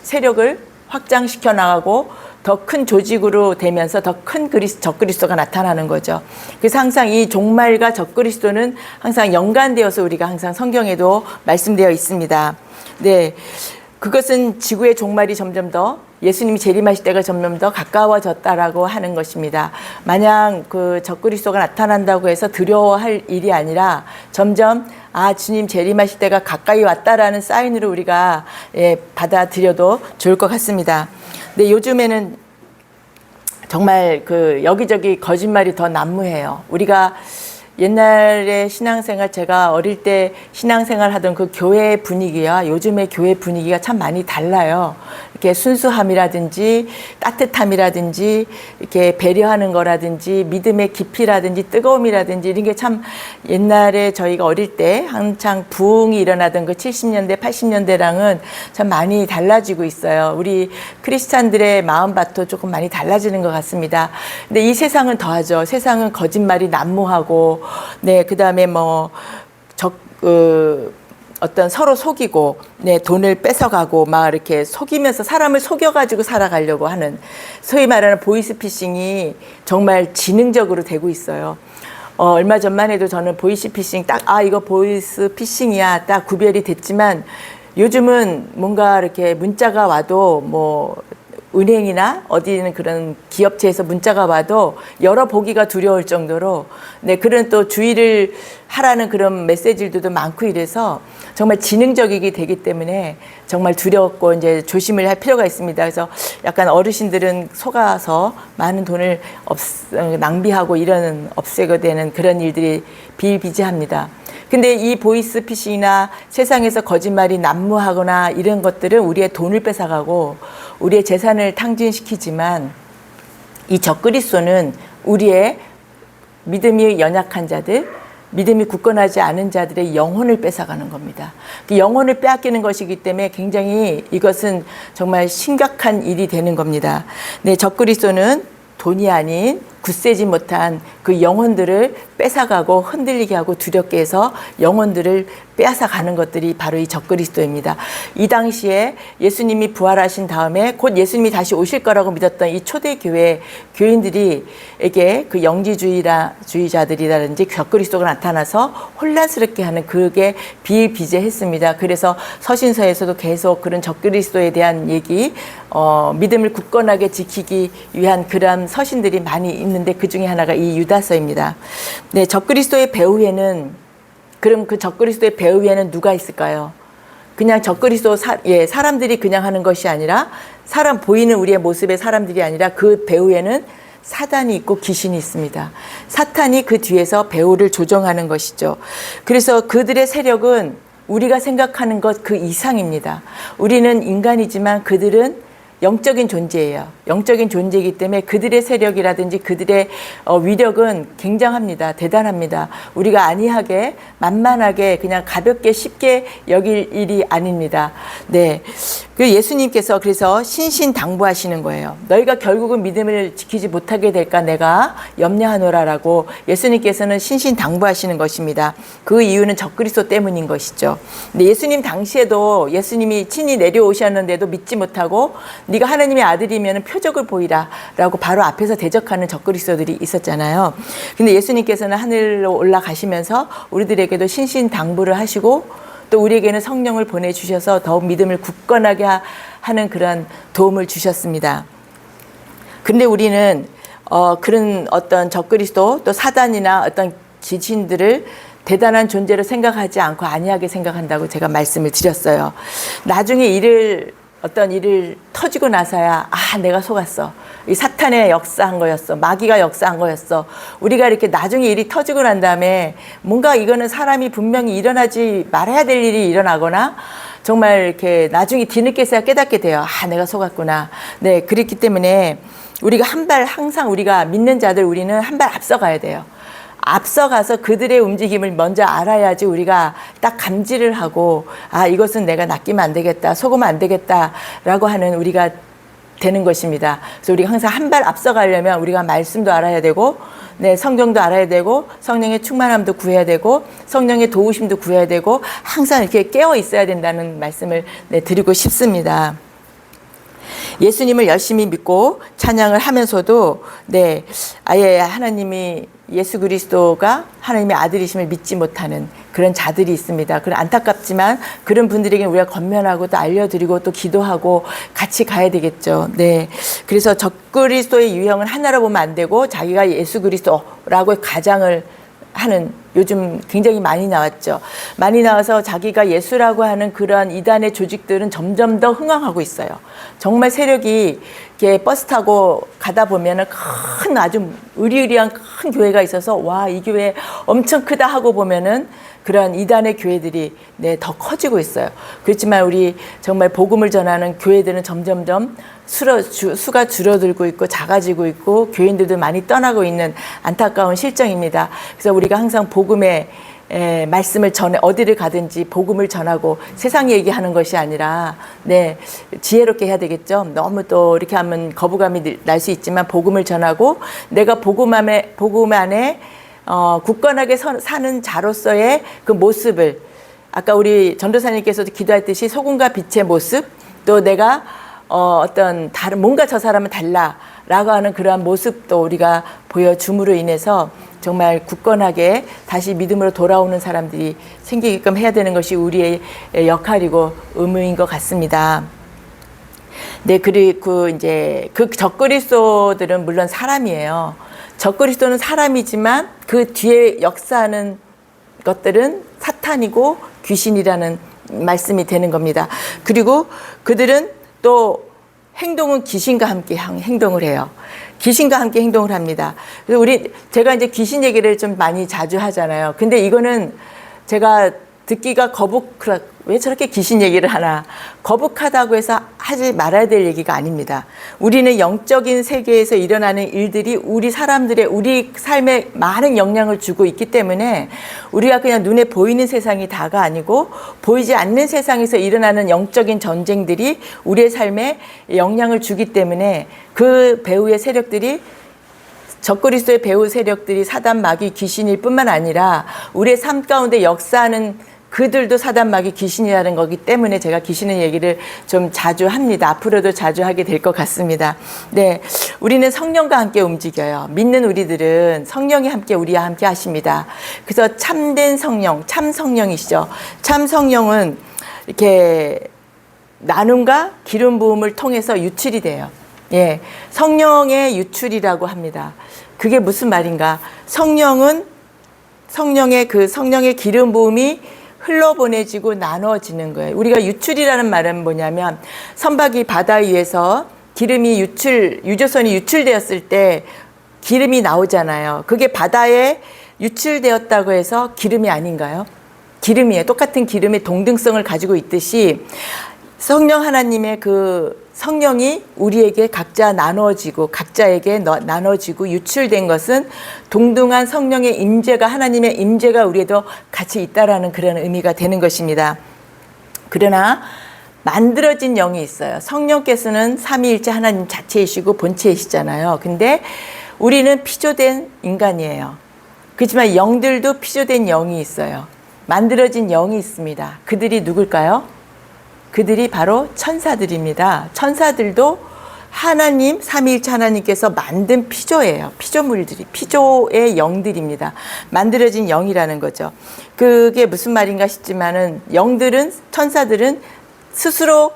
Speaker 2: 세력을 확장시켜 나가고 더 큰 조직으로 되면서 더 큰 적그리스도가 나타나는 거죠. 그래서 항상 이 종말과 적그리스도는 항상 연관되어서 우리가 항상 성경에도 말씀되어 있습니다. 네. 그것은 지구의 종말이 점점 더 예수님이 재림하실 때가 점점 더 가까워졌다라고 하는 것입니다. 마냥 그 적그리스도가 나타난다고 해서 두려워할 일이 아니라 점점 주님 재림하실 때가 가까이 왔다라는 사인으로 우리가 받아들여도 좋을 것 같습니다. 근데 요즘에는 정말 그 여기저기 거짓말이 더 난무해요. 우리가 옛날에 신앙생활, 제가 어릴 때 신앙생활 하던 그 교회 분위기와 요즘의 교회 분위기가 참 많이 달라요. 이렇게 순수함이라든지 따뜻함이라든지 이렇게 배려하는 거라든지 믿음의 깊이라든지 뜨거움이라든지 이런 게 참 옛날에 저희가 어릴 때 한창 부흥이 일어나던 그 70년대, 80년대랑은 참 많이 달라지고 있어요. 우리 크리스찬들의 마음밭도 조금 많이 달라지는 것 같습니다. 근데 이 세상은 더하죠. 세상은 거짓말이 난무하고, 네, 그 다음에 어떤 서로 속이고, 네, 돈을 뺏어가고, 막 이렇게 속이면서 사람을 속여가지고 살아가려고 하는, 소위 말하는 보이스피싱이 정말 지능적으로 되고 있어요. 얼마 전만 해도 저는 보이스피싱 이거 보이스피싱이야 딱 구별이 됐지만, 요즘은 뭔가 이렇게 문자가 와도 은행이나 어디는 그런 기업체에서 문자가 와도 열어보기가 두려울 정도로, 네, 그런 또 주의를 하라는 그런 메시지들도 많고 이래서 정말 지능적이게 되기 때문에 정말 두렵고 이제 조심을 할 필요가 있습니다. 그래서 약간 어르신들은 속아서 많은 돈을 낭비하고 이러는 없애게 되는 그런 일들이 비일비재합니다. 근데 이 보이스피싱이나 세상에서 거짓말이 난무하거나 이런 것들은 우리의 돈을 뺏어가고 우리의 재산을 탕진시키지만, 이 적그리스도는 우리의 믿음이 연약한 자들, 믿음이 굳건하지 않은 자들의 영혼을 뺏어가는 겁니다. 그 영혼을 빼앗기는 것이기 때문에 굉장히 이것은 정말 심각한 일이 되는 겁니다. 네, 적그리스도는 돈이 아닌 굳세지 못한 그 영혼들을 뺏어가고 흔들리게 하고 두렵게 해서 영혼들을 빼앗아가는 것들이 바로 이 적그리스도입니다. 이 당시에 예수님이 부활하신 다음에 곧 예수님이 다시 오실 거라고 믿었던 이 초대교회 교인들이에게 그 영지주의자들이라든지 적그리스도가 나타나서 혼란스럽게 하는, 그게 비일비재했습니다. 그래서 서신서에서도 계속 그런 적그리스도에 대한 얘기, 믿음을 굳건하게 지키기 위한 그런 서신들이 많이 있는데 그 중에 하나가 이 유다서입니다. 네, 적그리스도의 배후에는, 그럼 그 적그리스도의 배후에는 누가 있을까요? 그냥 적그리스도 사람들이 그냥 하는 것이 아니라, 보이는 우리의 모습의 사람들이 아니라 그 배후에는 사단이 있고 귀신이 있습니다. 사탄이 그 뒤에서 배후를 조정하는 것이죠. 그래서 그들의 세력은 우리가 생각하는 것 그 이상입니다. 우리는 인간이지만 그들은 영적인 존재예요. 영적인 존재이기 때문에 그들의 세력이라든지 그들의 위력은 굉장합니다. 대단합니다. 우리가 안이하게, 만만하게, 그냥 가볍게 쉽게 여길 일이 아닙니다. 네. 그 예수님께서 그래서 신신당부하시는 거예요. 너희가 결국은 믿음을 지키지 못하게 될까 내가 염려하노라라고 예수님께서는 신신당부하시는 것입니다. 그 이유는 적그리스도 때문인 것이죠. 근데 예수님 당시에도 예수님이 친히 내려오셨는데도 믿지 못하고 네가 하나님의 아들이면 표적을 보이라라고 바로 앞에서 대적하는 적그리스도들이 있었잖아요. 근데 예수님께서는 하늘로 올라가시면서 우리들에게도 신신당부를 하시고 또 우리에게는 성령을 보내주셔서 더욱 믿음을 굳건하게 하는 그런 도움을 주셨습니다. 근데 우리는 그런 어떤 적그리스도 또 사단이나 어떤 귀신들을 대단한 존재로 생각하지 않고 안이하게 생각한다고 제가 말씀을 드렸어요. 나중에 어떤 일을 터지고 나서야 내가 속았어. 이 사탄의 역사한 거였어. 마귀가 역사한 거였어. 우리가 이렇게 나중에 일이 터지고 난 다음에 뭔가 이거는 사람이 분명히 일어나지 말아야 될 일이 일어나거나 정말 이렇게 나중에 뒤늦게서야 깨닫게 돼요. 내가 속았구나. 네, 그렇기 때문에 우리가 항상 우리가 믿는 자들 우리는 한 발 앞서가야 돼요. 앞서가서 그들의 움직임을 먼저 알아야지 우리가 딱 감지를 하고 이것은 내가 낚이면 안 되겠다, 속으면 안 되겠다라고 하는 우리가 되는 것입니다. 그래서 우리가 항상 한 발 앞서가려면 우리가 말씀도 알아야 되고, 네, 성경도 알아야 되고, 성령의 충만함도 구해야 되고, 성령의 도우심도 구해야 되고, 항상 이렇게 깨어 있어야 된다는 말씀을 드리고 싶습니다. 예수님을 열심히 믿고 찬양을 하면서도 아예 하나님이 예수 그리스도가 하나님의 아들이심을 믿지 못하는 그런 자들이 있습니다. 그런 안타깝지만 그런 분들에게 우리가 권면하고 또 알려드리고 또 기도하고 같이 가야 되겠죠. 네. 그래서 적그리스도의 유형은 하나로 보면 안 되고 자기가 예수 그리스도라고 가장을 하는 요즘 굉장히 많이 나왔죠. 많이 나와서 자기가 예수라고 하는 그러한 이단의 조직들은 점점 더 흥황하고 있어요. 정말 세력이 이렇게 버스 타고 가다 보면은 큰 아주 으리으리한 큰 교회가 있어서 와, 이 교회 엄청 크다 하고 보면은 그러한 이단의 교회들이 더 커지고 있어요. 그렇지만 우리 정말 복음을 전하는 교회들은 점점점 수가 줄어들고 있고 작아지고 있고 교인들도 많이 떠나고 있는 안타까운 실정입니다. 그래서 우리가 항상 복음의 말씀을 전해 어디를 가든지 복음을 전하고 세상 얘기하는 것이 아니라 지혜롭게 해야 되겠죠. 너무 또 이렇게 하면 거부감이 날 수 있지만 복음을 전하고 내가 복음 안에 굳건하게 사는 자로서의 그 모습을 아까 우리 전도사님께서도 기도했듯이 소금과 빛의 모습 또 내가 어떤 다른 뭔가 저 사람은 달라라고 하는 그러한 모습도 우리가 보여줌으로 인해서 정말 굳건하게 다시 믿음으로 돌아오는 사람들이 생기게끔 해야 되는 것이 우리의 역할이고 의무인 것 같습니다. 네, 그리고 이제 그 적그리스도들은 물론 사람이에요. 적그리스도는 사람이지만 그 뒤에 역사하는 것들은 사탄이고 귀신이라는 말씀이 되는 겁니다. 그리고 그들은 또 행동은 귀신과 함께 행동을 해요. 귀신과 함께 행동을 합니다. 그래서 제가 이제 귀신 얘기를 좀 많이 자주 하잖아요. 근데 이거는 제가 듣기가 왜 저렇게 귀신 얘기를 하나. 거북하다고 해서 하지 말아야 될 얘기가 아닙니다. 우리는 영적인 세계에서 일어나는 일들이 우리 삶에 많은 영향을 주고 있기 때문에 우리가 그냥 눈에 보이는 세상이 다가 아니고 보이지 않는 세상에서 일어나는 영적인 전쟁들이 우리의 삶에 영향을 주기 때문에 그 배후의 세력들이 적그리스도의 배후 세력들이 사단 마귀 귀신일 뿐만 아니라 우리의 삶 가운데 역사하는 그들도 사단 마귀 귀신이라는 거기 때문에 제가 귀신의 얘기를 좀 자주 합니다. 앞으로도 자주 하게 될 것 같습니다. 네, 우리는 성령과 함께 움직여요. 믿는 우리들은 성령이 우리와 함께 하십니다. 그래서 참된 성령, 참 성령이시죠. 참 성령은 이렇게 나눔과 기름 부음을 통해서 유출이 돼요. 예, 성령의 유출이라고 합니다. 그게 무슨 말인가? 성령의 기름 부음이 흘러보내지고 나눠지는 거예요. 우리가 유출이라는 말은 뭐냐면 선박이 바다 위에서 유조선이 유출되었을 때 기름이 나오잖아요. 그게 바다에 유출되었다고 해서 기름이 아닌가요? 기름이에요. 똑같은 기름의 동등성을 가지고 있듯이 성령 하나님의 그 성령이 우리에게 각자에게 나눠지고 유출된 것은 동등한 성령의 임재가 하나님의 임재가 우리에도 같이 있다라는 그런 의미가 되는 것입니다. 그러나 만들어진 영이 있어요. 성령께서는 삼위일체 하나님 자체이시고 본체이시잖아요. 근데 우리는 피조된 인간이에요. 그렇지만 영들도 피조된 영이 있어요. 만들어진 영이 있습니다. 그들이 누굴까요? 그들이 바로 천사들입니다. 천사들도 하나님, 삼위일체 하나님께서 만든 피조예요. 피조의 영들입니다. 만들어진 영이라는 거죠. 그게 무슨 말인가 싶지만은 천사들은 스스로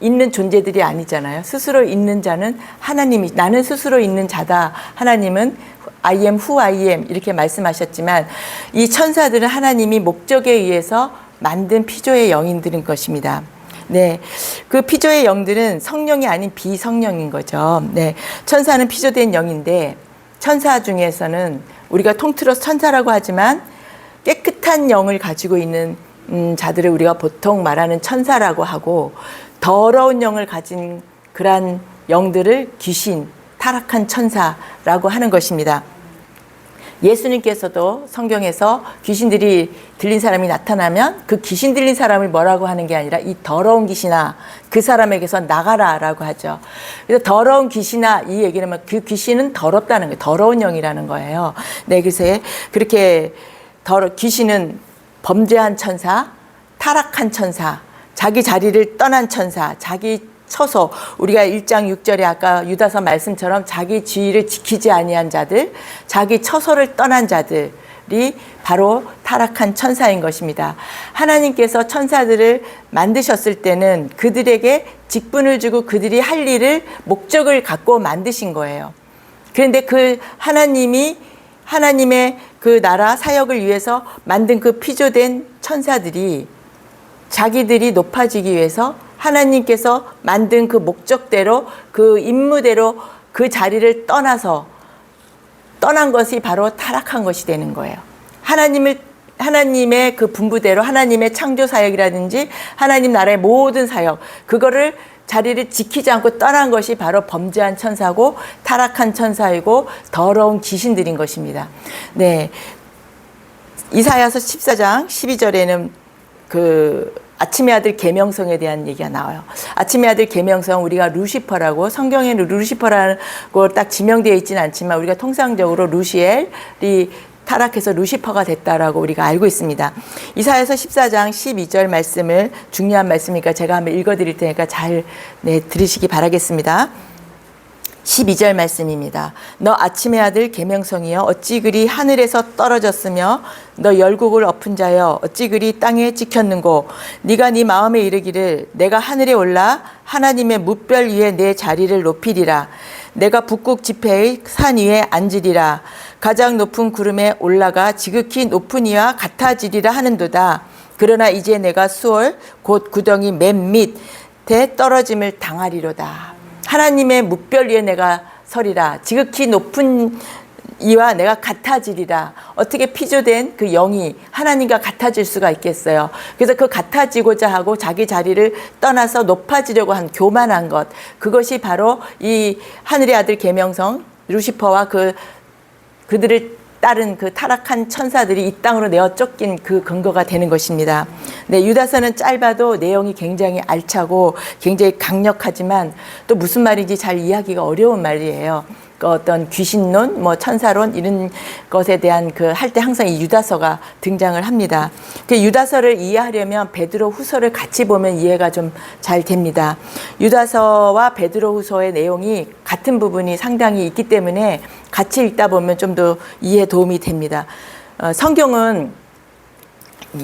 Speaker 2: 있는 존재들이 아니잖아요. 스스로 있는 자는 하나님이, 나는 스스로 있는 자다. 하나님은 I am who I am 이렇게 말씀하셨지만 이 천사들은 하나님이 목적에 의해서 만든 피조의 영인들인 것입니다. 네, 그 피조의 영들은 성령이 아닌 비성령인 거죠. 네, 천사는 피조된 영인데 천사 중에서는 우리가 통틀어서 천사라고 하지만 깨끗한 영을 가지고 있는 자들을 우리가 보통 말하는 천사라고 하고 더러운 영을 가진 그러한 영들을 귀신, 타락한 천사라고 하는 것입니다. 예수님께서도 성경에서 귀신들이 들린 사람이 나타나면 그 귀신 들린 사람을 뭐라고 하는 게 아니라 이 더러운 귀신아 그 사람에게서 나가라 라고 하죠. 그래서 더러운 귀신아 이 얘기를 하면 그 귀신은 더럽다는 거예요. 더러운 영이라는 거예요. 네, 그래서 그렇게 귀신은 범죄한 천사, 타락한 천사, 자기 자리를 떠난 천사, 자기 처소, 우리가 1장 6절에 아까 유다서 말씀처럼 자기 지위를 지키지 아니한 자들, 자기 처소를 떠난 자들이 바로 타락한 천사인 것입니다. 하나님께서 천사들을 만드셨을 때는 그들에게 직분을 주고 그들이 할 일을 목적을 갖고 만드신 거예요. 그런데 그 하나님의 그 나라 사역을 위해서 만든 그 피조된 천사들이 자기들이 높아지기 위해서 하나님께서 만든 그 목적대로 그 임무대로 그 자리를 떠난 것이 바로 타락한 것이 되는 거예요. 하나님의 그 분부대로 하나님의 창조 사역이라든지 하나님 나라의 모든 사역, 그거를 자리를 지키지 않고 떠난 것이 바로 범죄한 천사고 타락한 천사이고 더러운 귀신들인 것입니다. 네. 이사야서 14장 12절에는 그 아침의 아들 계명성에 대한 얘기가 나와요. 아침의 아들 계명성, 우리가 루시퍼라고, 성경에는 루시퍼라고 딱 지명되어 있지는 않지만 우리가 통상적으로 루시엘이 타락해서 루시퍼가 됐다라고 우리가 알고 있습니다. 이사야서 14장 12절 말씀을, 중요한 말씀이니까 제가 한번 읽어드릴 테니까 잘 들으시기 바라겠습니다. 12절 말씀입니다. 너 아침의 아들 계명성이여 어찌 그리 하늘에서 떨어졌으며 너 열국을 엎은 자여 어찌 그리 땅에 찍혔는고 네가 네 마음에 이르기를 내가 하늘에 올라 하나님의 뭇별 위에 내 자리를 높이리라. 내가 북극 지폐의 산 위에 앉으리라. 가장 높은 구름에 올라가 지극히 높은 이와 같아지리라 하는도다. 그러나 이제 내가 수월 곧 구덩이 맨 밑에 떨어짐을 당하리로다. 하나님의 뭇별 위에 내가 서리라. 지극히 높은 이와 내가 같아지리라. 어떻게 피조된 그 영이 하나님과 같아질 수가 있겠어요. 그래서 그 같아지고자 하고 자기 자리를 떠나서 높아지려고 한 교만한 것, 그것이 바로 이 하늘의 아들 계명성 루시퍼와 그들을 따른 그 타락한 천사들이 이 땅으로 내어 쫓긴 그 근거가 되는 것입니다. 네, 유다서는 짧아도 내용이 굉장히 알차고 굉장히 강력하지만 또 무슨 말인지 잘 이해하기가 어려운 말이에요. 그 어떤 귀신론, 천사론 이런 것에 대한 할 때 항상 이 유다서가 등장을 합니다. 그 유다서를 이해하려면 베드로 후서를 같이 보면 이해가 좀 잘 됩니다. 유다서와 베드로 후서의 내용이 같은 부분이 상당히 있기 때문에 같이 읽다 보면 좀 더 이해에 도움이 됩니다. 성경은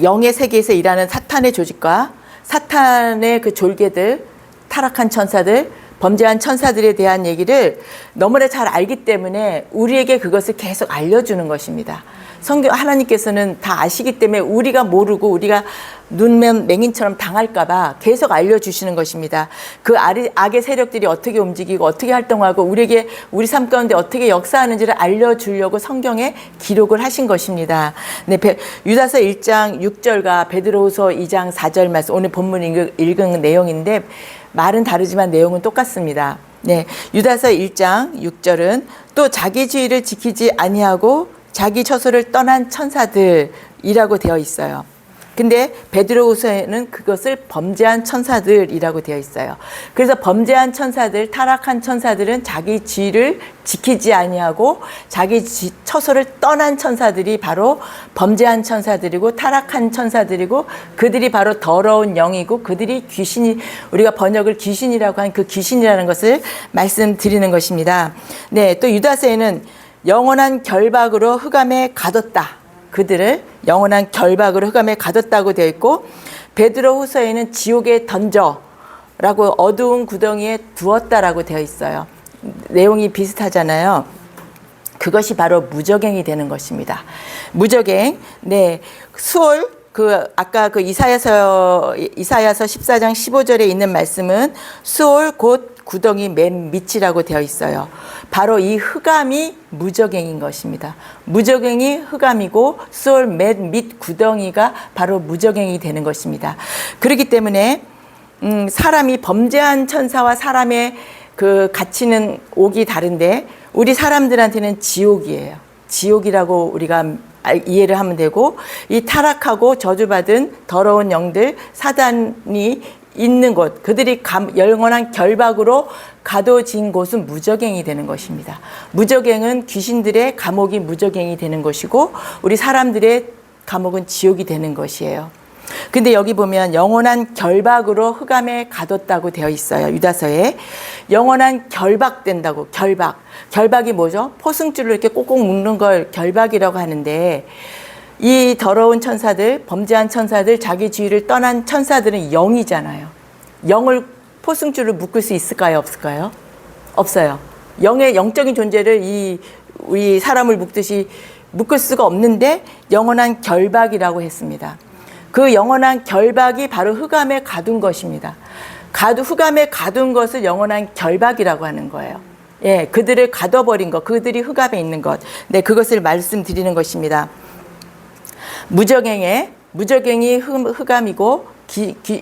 Speaker 2: 영의 세계에서 일하는 사탄의 조직과 사탄의 그 졸개들, 타락한 천사들, 범죄한 천사들에 대한 얘기를 너무나 잘 알기 때문에 우리에게 그것을 계속 알려주는 것입니다. 성경 하나님께서는 다 아시기 때문에 우리가 모르고 우리가 눈면 맹인처럼 당할까봐 계속 알려주시는 것입니다. 그 악의 세력들이 어떻게 움직이고 어떻게 활동하고 우리에게 우리 삶 가운데 어떻게 역사하는지를 알려주려고 성경에 기록을 하신 것입니다. 네, 유다서 1장 6절과 베드로후서 2장 4절 말씀, 오늘 본문 읽은 내용인데 말은 다르지만 내용은 똑같습니다. 네, 유다서 1장 6절은 또 자기 주의를 지키지 아니하고 자기 처소를 떠난 천사들이라고 되어 있어요. 근데 베드로후서에는 그것을 범죄한 천사들이라고 되어 있어요. 그래서 범죄한 천사들, 타락한 천사들은 자기 지위를 지키지 아니하고 자기 처소를 떠난 천사들이 바로 범죄한 천사들이고 타락한 천사들이고 그들이 바로 더러운 영이고 그들이 귀신이, 우리가 번역을 귀신이라고 한 그 귀신이라는 것을 말씀드리는 것입니다. 네, 또 유다서에는 영원한 결박으로 흑암에 가뒀다. 그들을 영원한 결박으로 흑암에 가뒀다고 되어 있고, 베드로후서에는 지옥에 던져라고 어두운 구덩이에 두었다라고 되어 있어요. 내용이 비슷하잖아요. 그것이 바로 무저갱이 되는 것입니다. 무저갱. 네, 수월 아까 이사야서 14장 15절에 있는 말씀은 수월 곧 구덩이 맨 밑이라고 되어 있어요. 바로 이 흑암이 무저갱인 것입니다. 무저갱이 흑암이고 수월 맨 밑 구덩이가 바로 무저갱이 되는 것입니다. 그렇기 때문에 사람이 범죄한 천사와 사람의 그 가치는 옥이 다른데 우리 사람들한테는 지옥이에요. 지옥이라고 우리가 이해를 하면 되고, 이 타락하고 저주받은 더러운 영들, 사단이 있는 곳, 그들이 영원한 결박으로 가둬진 곳은 무저갱이 되는 것입니다. 무저갱은 귀신들의 감옥이 무저갱이 되는 것이고 우리 사람들의 감옥은 지옥이 되는 것이에요. 근데 여기 보면 영원한 결박으로 흑암에 가뒀다고 되어 있어요. 유다서에. 영원한 결박된다고. 결박이 뭐죠? 포승줄로 이렇게 꼭꼭 묶는 걸 결박이라고 하는데, 이 더러운 천사들, 범죄한 천사들, 자기 주의를 떠난 천사들은 영이잖아요. 영을 포승줄로 묶을 수 있을까요? 없을까요? 없어요. 영의 영적인 존재를 우리 사람을 묶듯이 묶을 수가 없는데 영원한 결박이라고 했습니다. 그 영원한 결박이 바로 흑암에 가둔 것입니다. 흑암에 가둔 것을 영원한 결박이라고 하는 거예요. 예, 그들을 가둬버린 것, 그들이 흑암에 있는 것. 네, 그것을 말씀드리는 것입니다. 무적행이 흑암이고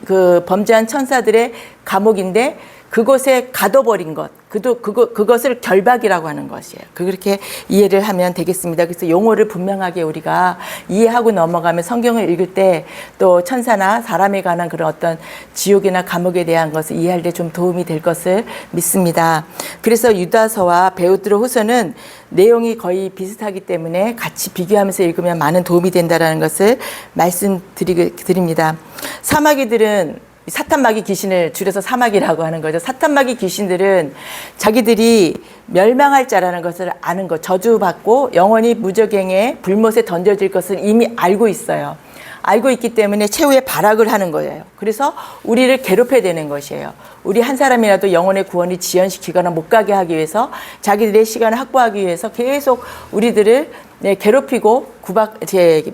Speaker 2: 그 범죄한 천사들의 감옥인데 그곳에 가둬버린 것, 그것을 결박이라고 하는 것이에요. 그렇게 이해를 하면 되겠습니다. 그래서 용어를 분명하게 우리가 이해하고 넘어가면 성경을 읽을 때 또 천사나 사람에 관한 그런 어떤 지옥이나 감옥에 대한 것을 이해할 때 좀 도움이 될 것을 믿습니다. 그래서 유다서와 베드로 후서는 내용이 거의 비슷하기 때문에 같이 비교하면서 읽으면 많은 도움이 된다는 것을 말씀드립니다. 사마귀들은 사탄마귀 귀신을 줄여서 사마귀라고 하는 거죠. 사탄마귀 귀신들은 자기들이 멸망할 자라는 것을 아는 것, 저주받고 영원히 무적행에 불못에 던져질 것을 이미 알고 있어요. 알고 있기 때문에 최후의 발악을 하는 거예요. 그래서 우리를 괴롭혀야 되는 것이에요. 우리 한 사람이라도 영혼의 구원을 지연시키거나 못 가게 하기 위해서 자기들의 시간을 확보하기 위해서 계속 우리들을 괴롭히고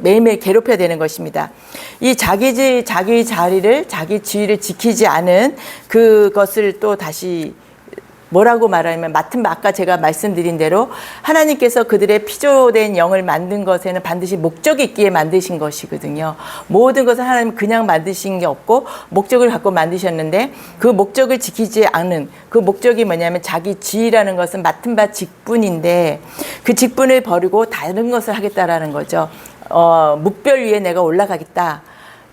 Speaker 2: 매일매일 괴롭혀야 되는 것입니다. 이 자기 자리를, 자기 지위를 지키지 않은 그것을 또 다시 뭐라고 말하냐면, 아까 제가 말씀드린 대로 하나님께서 그들의 피조된 영을 만든 것에는 반드시 목적이 있기에 만드신 것이거든요. 모든 것을 하나님은 그냥 만드신 게 없고 목적을 갖고 만드셨는데, 그 목적을 지키지 않은 그 목적이 뭐냐면 자기 지위라는 것은 맡은 바 직분인데 그 직분을 버리고 다른 것을 하겠다라는 거죠. 묵별 위에 내가 올라가겠다.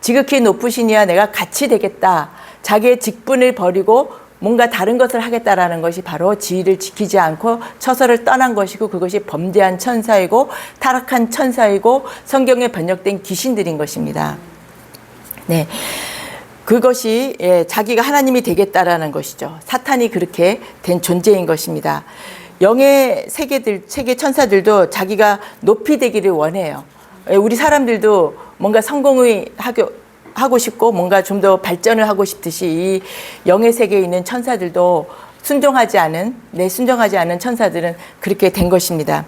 Speaker 2: 지극히 높으신 이와 내가 같이 되겠다. 자기의 직분을 버리고 뭔가 다른 것을 하겠다라는 것이 바로 지위를 지키지 않고 처소를 떠난 것이고, 그것이 범죄한 천사이고 타락한 천사이고 성경에 번역된 귀신들인 것입니다. 네, 그것이 자기가 하나님이 되겠다라는 것이죠. 사탄이 그렇게 된 존재인 것입니다. 영의 세계 천사들도 자기가 높이 되기를 원해요. 우리 사람들도 뭔가 성공을 하고 싶고 뭔가 좀 더 발전을 하고 싶듯이 이 영의 세계에 있는 천사들도 순종하지 않은 천사들은 그렇게 된 것입니다.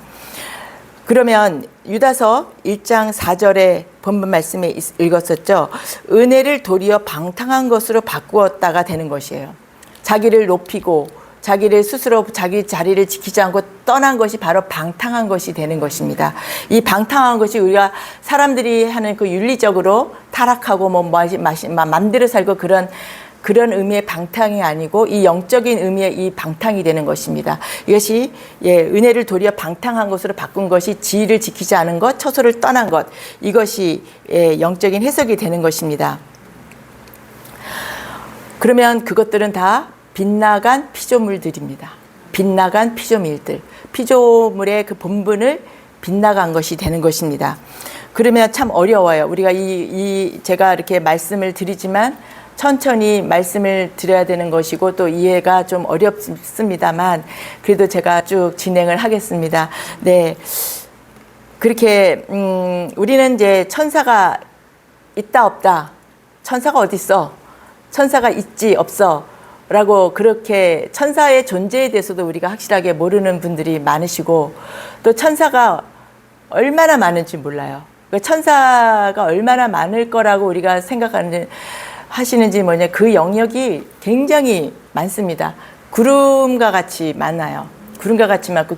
Speaker 2: 그러면 유다서 1장 4절에 본문 말씀에 읽었었죠. 은혜를 도리어 방탕한 것으로 바꾸었다가 되는 것이에요. 자기를 높이고 자기를 스스로 자기 자리를 지키지 않고 떠난 것이 바로 방탕한 것이 되는 것입니다. 이 방탕한 것이 우리가 사람들이 하는 그 윤리적으로 타락하고 맘대로 살고 그런 의미의 방탕이 아니고 이 영적인 의미의 이 방탕이 되는 것입니다. 이것이 은혜를 도리어 방탕한 것으로 바꾼 것이 지위를 지키지 않은 것, 처소를 떠난 것, 이것이 영적인 해석이 되는 것입니다. 그러면 그것들은 다 빗나간 피조물들입니다. 빗나간 피조물들. 피조물의 그 본분을 빗나간 것이 되는 것입니다. 그러면 참 어려워요. 우리가 제가 이렇게 말씀을 드리지만 천천히 말씀을 드려야 되는 것이고 또 이해가 좀 어렵습니다만 그래도 제가 쭉 진행을 하겠습니다. 네. 그렇게, 우리는 이제 천사가 있다, 없다. 천사가 어디 있어? 천사가 있지, 없어. 라고 그렇게 천사의 존재에 대해서도 우리가 확실하게 모르는 분들이 많으시고 또 천사가 얼마나 많은지 몰라요. 천사가 얼마나 많을 거라고 우리가 하시는지 그 영역이 굉장히 많습니다. 구름과 같이 많아요. 구름과 같이 많고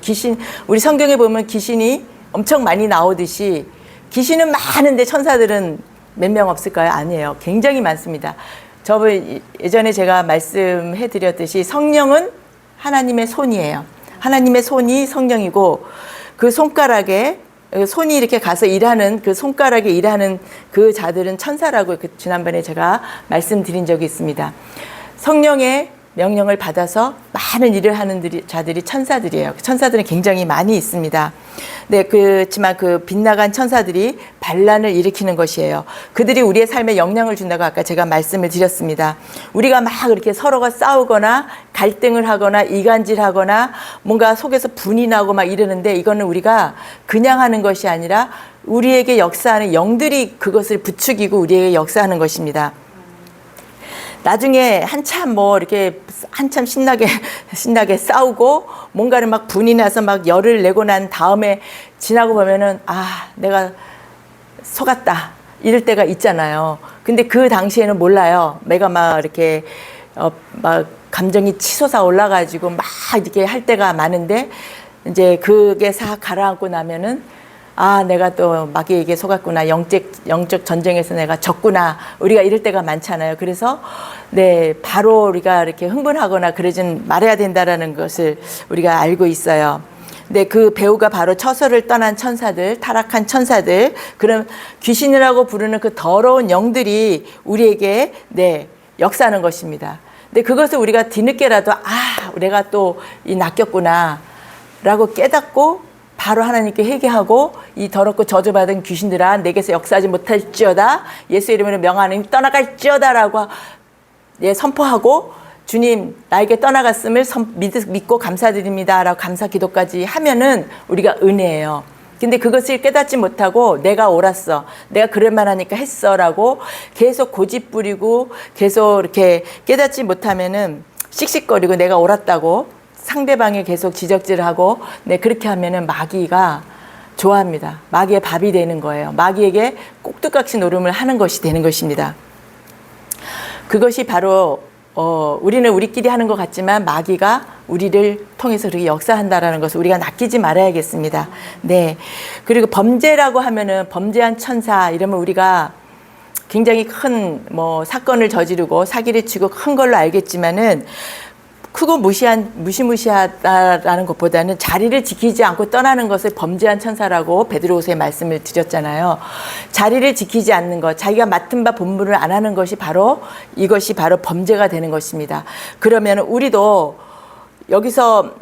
Speaker 2: 우리 성경에 보면 귀신이 엄청 많이 나오듯이 귀신은 많은데 천사들은 몇 명 없을까요? 아니에요. 굉장히 많습니다. 예전에 제가 말씀해 드렸듯이 성령은 하나님의 손이에요. 하나님의 손이 성령이고 그 손가락에 손이 이렇게 가서 일하는 그 손가락에 일하는 그 자들은 천사라고 지난번에 제가 말씀드린 적이 있습니다. 성령의 명령을 받아서 많은 일을 하는 자들이 천사들이에요. 천사들은 굉장히 많이 있습니다. 네, 그렇지만 그 빗나간 천사들이 반란을 일으키는 것이에요. 그들이 우리의 삶에 영향을 준다고 아까 제가 말씀을 드렸습니다. 우리가 막 이렇게 서로가 싸우거나 갈등을 하거나 이간질하거나 뭔가 속에서 분이 나고 막 이러는데 이거는 우리가 그냥 하는 것이 아니라 우리에게 역사하는 영들이 그것을 부추기고 우리에게 역사하는 것입니다. 나중에 한참 신나게 싸우고 뭔가를 막 분이 나서 막 열을 내고 난 다음에 지나고 보면은 내가 속았다 이럴 때가 있잖아요. 근데 그 당시에는 몰라요. 내가 막 이렇게 막 감정이 치솟아 올라가지고 막 이렇게 할 때가 많은데 이제 그게 싹 가라앉고 나면은 내가 또 마귀에게 속았구나. 영적 전쟁에서 내가 졌구나. 우리가 이럴 때가 많잖아요. 그래서 네, 바로 우리가 이렇게 흥분하거나 그러진 말아야 된다라는 것을 우리가 알고 있어요. 네, 그 배우가 바로 처소를 떠난 천사들, 타락한 천사들, 그런 귀신이라고 부르는 그 더러운 영들이 우리에게 네, 역사하는 것입니다. 근데 그것을 우리가 뒤늦게라도 내가 또 낚였구나 라고 깨닫고 바로 하나님께 회개하고 이 더럽고 저주받은 귀신들아 내게서 역사하지 못할지어다 예수 이름으로 명하노니 떠나갈지어다라고 선포하고 주님 나에게 떠나갔음을 믿고 감사드립니다라고 감사 기도까지 하면은 우리가 은혜예요. 근데 그것을 깨닫지 못하고 내가 옳았어, 내가 그럴 만하니까 했어라고 계속 고집 부리고 계속 이렇게 깨닫지 못하면은 씩씩거리고 내가 옳았다고 상대방이 계속 지적질을 하고 네, 그렇게 하면은 마귀가 좋아합니다. 마귀의 밥이 되는 거예요. 마귀에게 꼭두각시 노름을 하는 것이 되는 것입니다. 그것이 바로 우리는 우리끼리 하는 것 같지만 마귀가 우리를 통해서 그렇게 역사한다라는 것을 우리가 낚이지 말아야겠습니다. 네. 그리고 범죄라고 하면은 범죄한 천사 이러면 우리가 굉장히 큰 사건을 저지르고 사기를 치고 큰 걸로 알겠지만은 크고 무시무시하다라는 것보다는 자리를 지키지 않고 떠나는 것을 범죄한 천사라고 베드로후서에 말씀을 드렸잖아요. 자리를 지키지 않는 것, 자기가 맡은 바 본분을 안 하는 것이 이것이 바로 범죄가 되는 것입니다. 그러면 우리도 여기서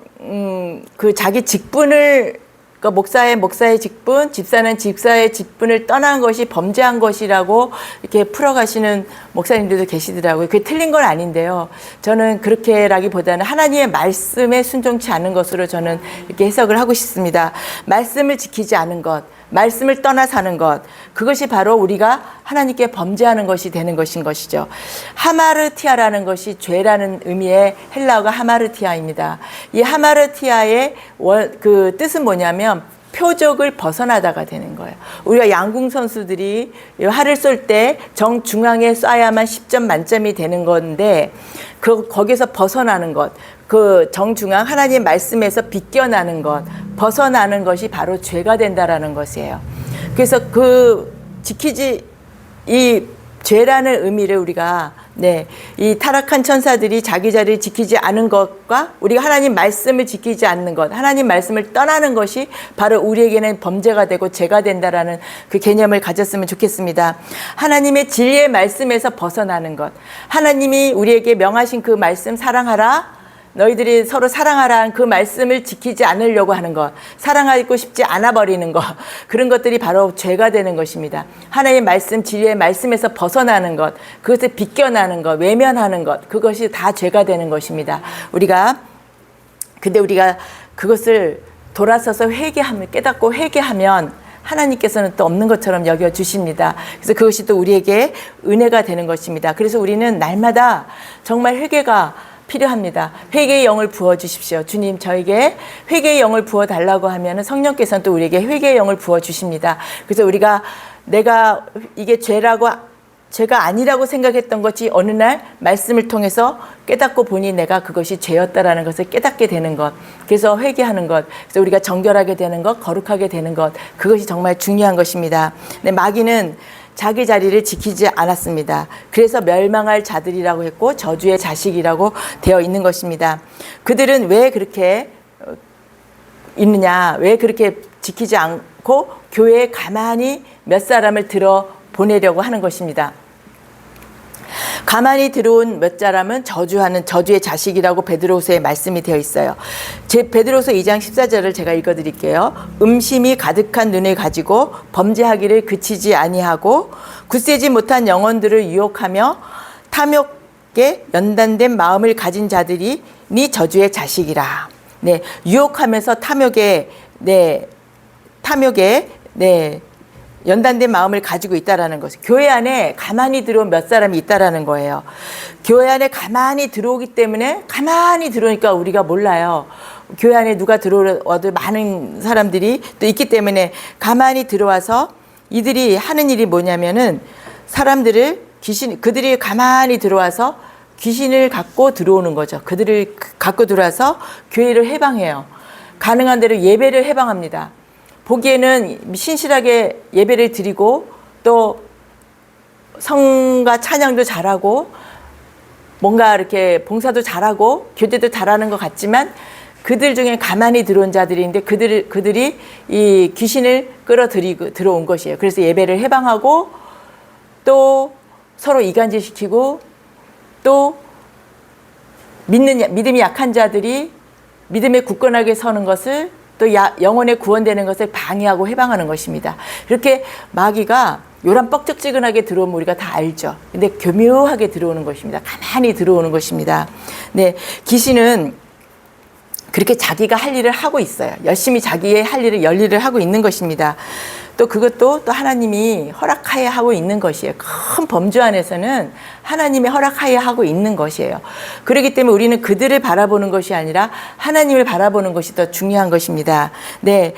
Speaker 2: 그 자기 직분을 그러니까 목사의 직분, 집사는 집사의 직분을 떠난 것이 범죄한 것이라고 이렇게 풀어가시는 목사님들도 계시더라고요. 그게 틀린 건 아닌데요. 저는 그렇게라기보다는 하나님의 말씀에 순종치 않은 것으로 저는 이렇게 해석을 하고 싶습니다. 말씀을 지키지 않은 것, 말씀을 떠나 사는 것, 그것이 바로 우리가 하나님께 범죄하는 것이 되는 것인 것이죠. 하마르티아라는 것이 죄라는 의미의 헬라어가 하마르티아입니다. 이 하마르티아의 그 뜻은 뭐냐면 표적을 벗어나다가 되는 거예요. 우리가 양궁 선수들이 활을 쏠 때 정중앙에 쏴야만 10점 만점이 되는 건데 거기서 벗어나는 것, 그 정중앙 하나님의 말씀에서 비껴나는 것, 벗어나는 것이 바로 죄가 된다라는 것이에요. 그래서 이 죄라는 의미를 우리가 이 타락한 천사들이 자기 자리를 지키지 않은 것과 우리가 하나님 말씀을 지키지 않는 것, 하나님 말씀을 떠나는 것이 바로 우리에게는 범죄가 되고 죄가 된다라는 그 개념을 가졌으면 좋겠습니다. 하나님의 진리의 말씀에서 벗어나는 것, 하나님이 우리에게 명하신 그 말씀 사랑하라, 너희들이 서로 사랑하라는 그 말씀을 지키지 않으려고 하는 것, 사랑하고 싶지 않아 버리는 것, 그런 것들이 바로 죄가 되는 것입니다. 하나님의 말씀, 진리의 말씀에서 벗어나는 것, 그것을 비껴나는 것, 외면하는 것, 그것이 다 죄가 되는 것입니다. 근데 우리가 그것을 돌아서서 깨닫고 회개하면 하나님께서는 또 없는 것처럼 여겨주십니다. 그래서 그것이 또 우리에게 은혜가 되는 것입니다. 그래서 우리는 날마다 정말 회개가 필요합니다. 회개의 영을 부어주십시오. 주님, 저에게 회개의 영을 부어달라고 하면 성령께서는 또 우리에게 회개의 영을 부어주십니다. 그래서 내가 이게 죄가 아니라고 생각했던 것이 어느 날 말씀을 통해서 깨닫고 보니 내가 그것이 죄였다라는 것을 깨닫게 되는 것. 그래서 회개하는 것. 그래서 우리가 정결하게 되는 것, 거룩하게 되는 것. 그것이 정말 중요한 것입니다. 근데 마귀는 자기 자리를 지키지 않았습니다. 그래서 멸망할 자들이라고 했고 저주의 자식이라고 되어 있는 것입니다. 그들은 왜 그렇게 있느냐, 왜 그렇게 지키지 않고 교회에 가만히 몇 사람을 들어 보내려고 하는 것입니다. 가만히 들어온 몇 사람은 저주하는 저주의 자식이라고 베드로후서에 말씀이 되어 있어요. 베드로후서 2장 14절을 제가 읽어드릴게요. 음심이 가득한 눈을 가지고 범죄하기를 그치지 아니하고 굳세지 못한 영혼들을 유혹하며 탐욕에 연단된 마음을 가진 자들이 네 저주의 자식이라. 네, 유혹하면서 탐욕에 연단된 마음을 가지고 있다라는 것을, 교회 안에 가만히 들어온 몇 사람이 있다라는 거예요. 교회 안에 가만히 들어오기 때문에, 가만히 들어오니까 우리가 몰라요. 교회 안에 누가 들어와도 많은 사람들이 또 있기 때문에 가만히 들어와서 이들이 하는 일이 뭐냐면은 그들이 가만히 들어와서 귀신을 갖고 들어오는 거죠. 그들을 갖고 들어와서 교회를 해방해요. 가능한 대로 예배를 해방합니다. 보기에는 신실하게 예배를 드리고 또 성가 찬양도 잘하고 뭔가 이렇게 봉사도 잘하고 교제도 잘하는 것 같지만 그들 중에 가만히 들어온 자들인데 그들이 이 귀신을 끌어들이고 들어온 것이에요. 그래서 예배를 해방하고 또 서로 이간질시키고 또 믿음이 약한 자들이 믿음에 굳건하게 서는 것을 또 영혼에 구원되는 것을 방해하고 해방하는 것입니다. 이렇게 마귀가 요란 뻑적지근하게 들어오면 우리가 다 알죠. 근데 교묘하게 들어오는 것입니다. 가만히 들어오는 것입니다. 네, 귀신은 그렇게 자기가 할 일을 하고 있어요. 열심히 자기의 할 일을 열일을 하고 있는 것입니다. 또 그것도 또 하나님이 허락하에 하고 있는 것이에요. 큰 범주 안에서는 하나님의 허락하에 하고 있는 것이에요. 그렇기 때문에 우리는 그들을 바라보는 것이 아니라 하나님을 바라보는 것이 더 중요한 것입니다. 네,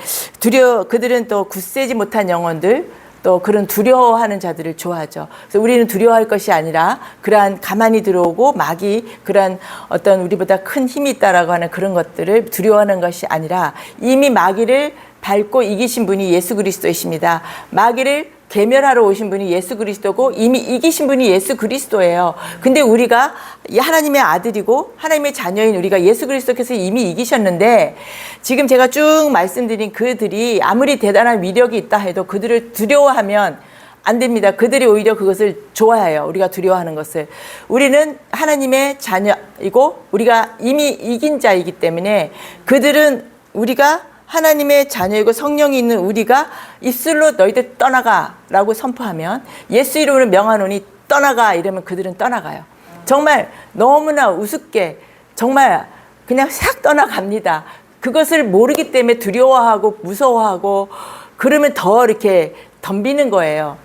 Speaker 2: 그들은 또 굳세지 못한 영혼들, 또 그런 두려워하는 자들을 좋아하죠. 그래서 우리는 두려워할 것이 아니라 그러한 가만히 들어오고 마귀 그러한 어떤 우리보다 큰 힘이 있다라고 하는 그런 것들을 두려워하는 것이 아니라 이미 마귀를 밟고 이기신 분이 예수 그리스도이십니다. 마귀를 계멸하러 오신 분이 예수 그리스도고 이미 이기신 분이 예수 그리스도예요. 근데 우리가 하나님의 아들이고 하나님의 자녀인 우리가 예수 그리스도께서 이미 이기셨는데 지금 제가 쭉 말씀드린 그들이 아무리 대단한 위력이 있다 해도 그들을 두려워하면 안 됩니다. 그들이 오히려 그것을 좋아해요. 우리가 두려워하는 것을. 우리는 하나님의 자녀이고 우리가 이미 이긴 자이기 때문에 그들은 우리가 하나님의 자녀이고 성령이 있는 우리가 입술로 너희들 떠나가 라고 선포하면 예수 이름으로 명하노니 떠나가 이러면 그들은 떠나가요. 정말 너무나 우습게 정말 그냥 싹 떠나갑니다. 그것을 모르기 때문에 두려워하고 무서워하고 그러면 더 이렇게 덤비는 거예요.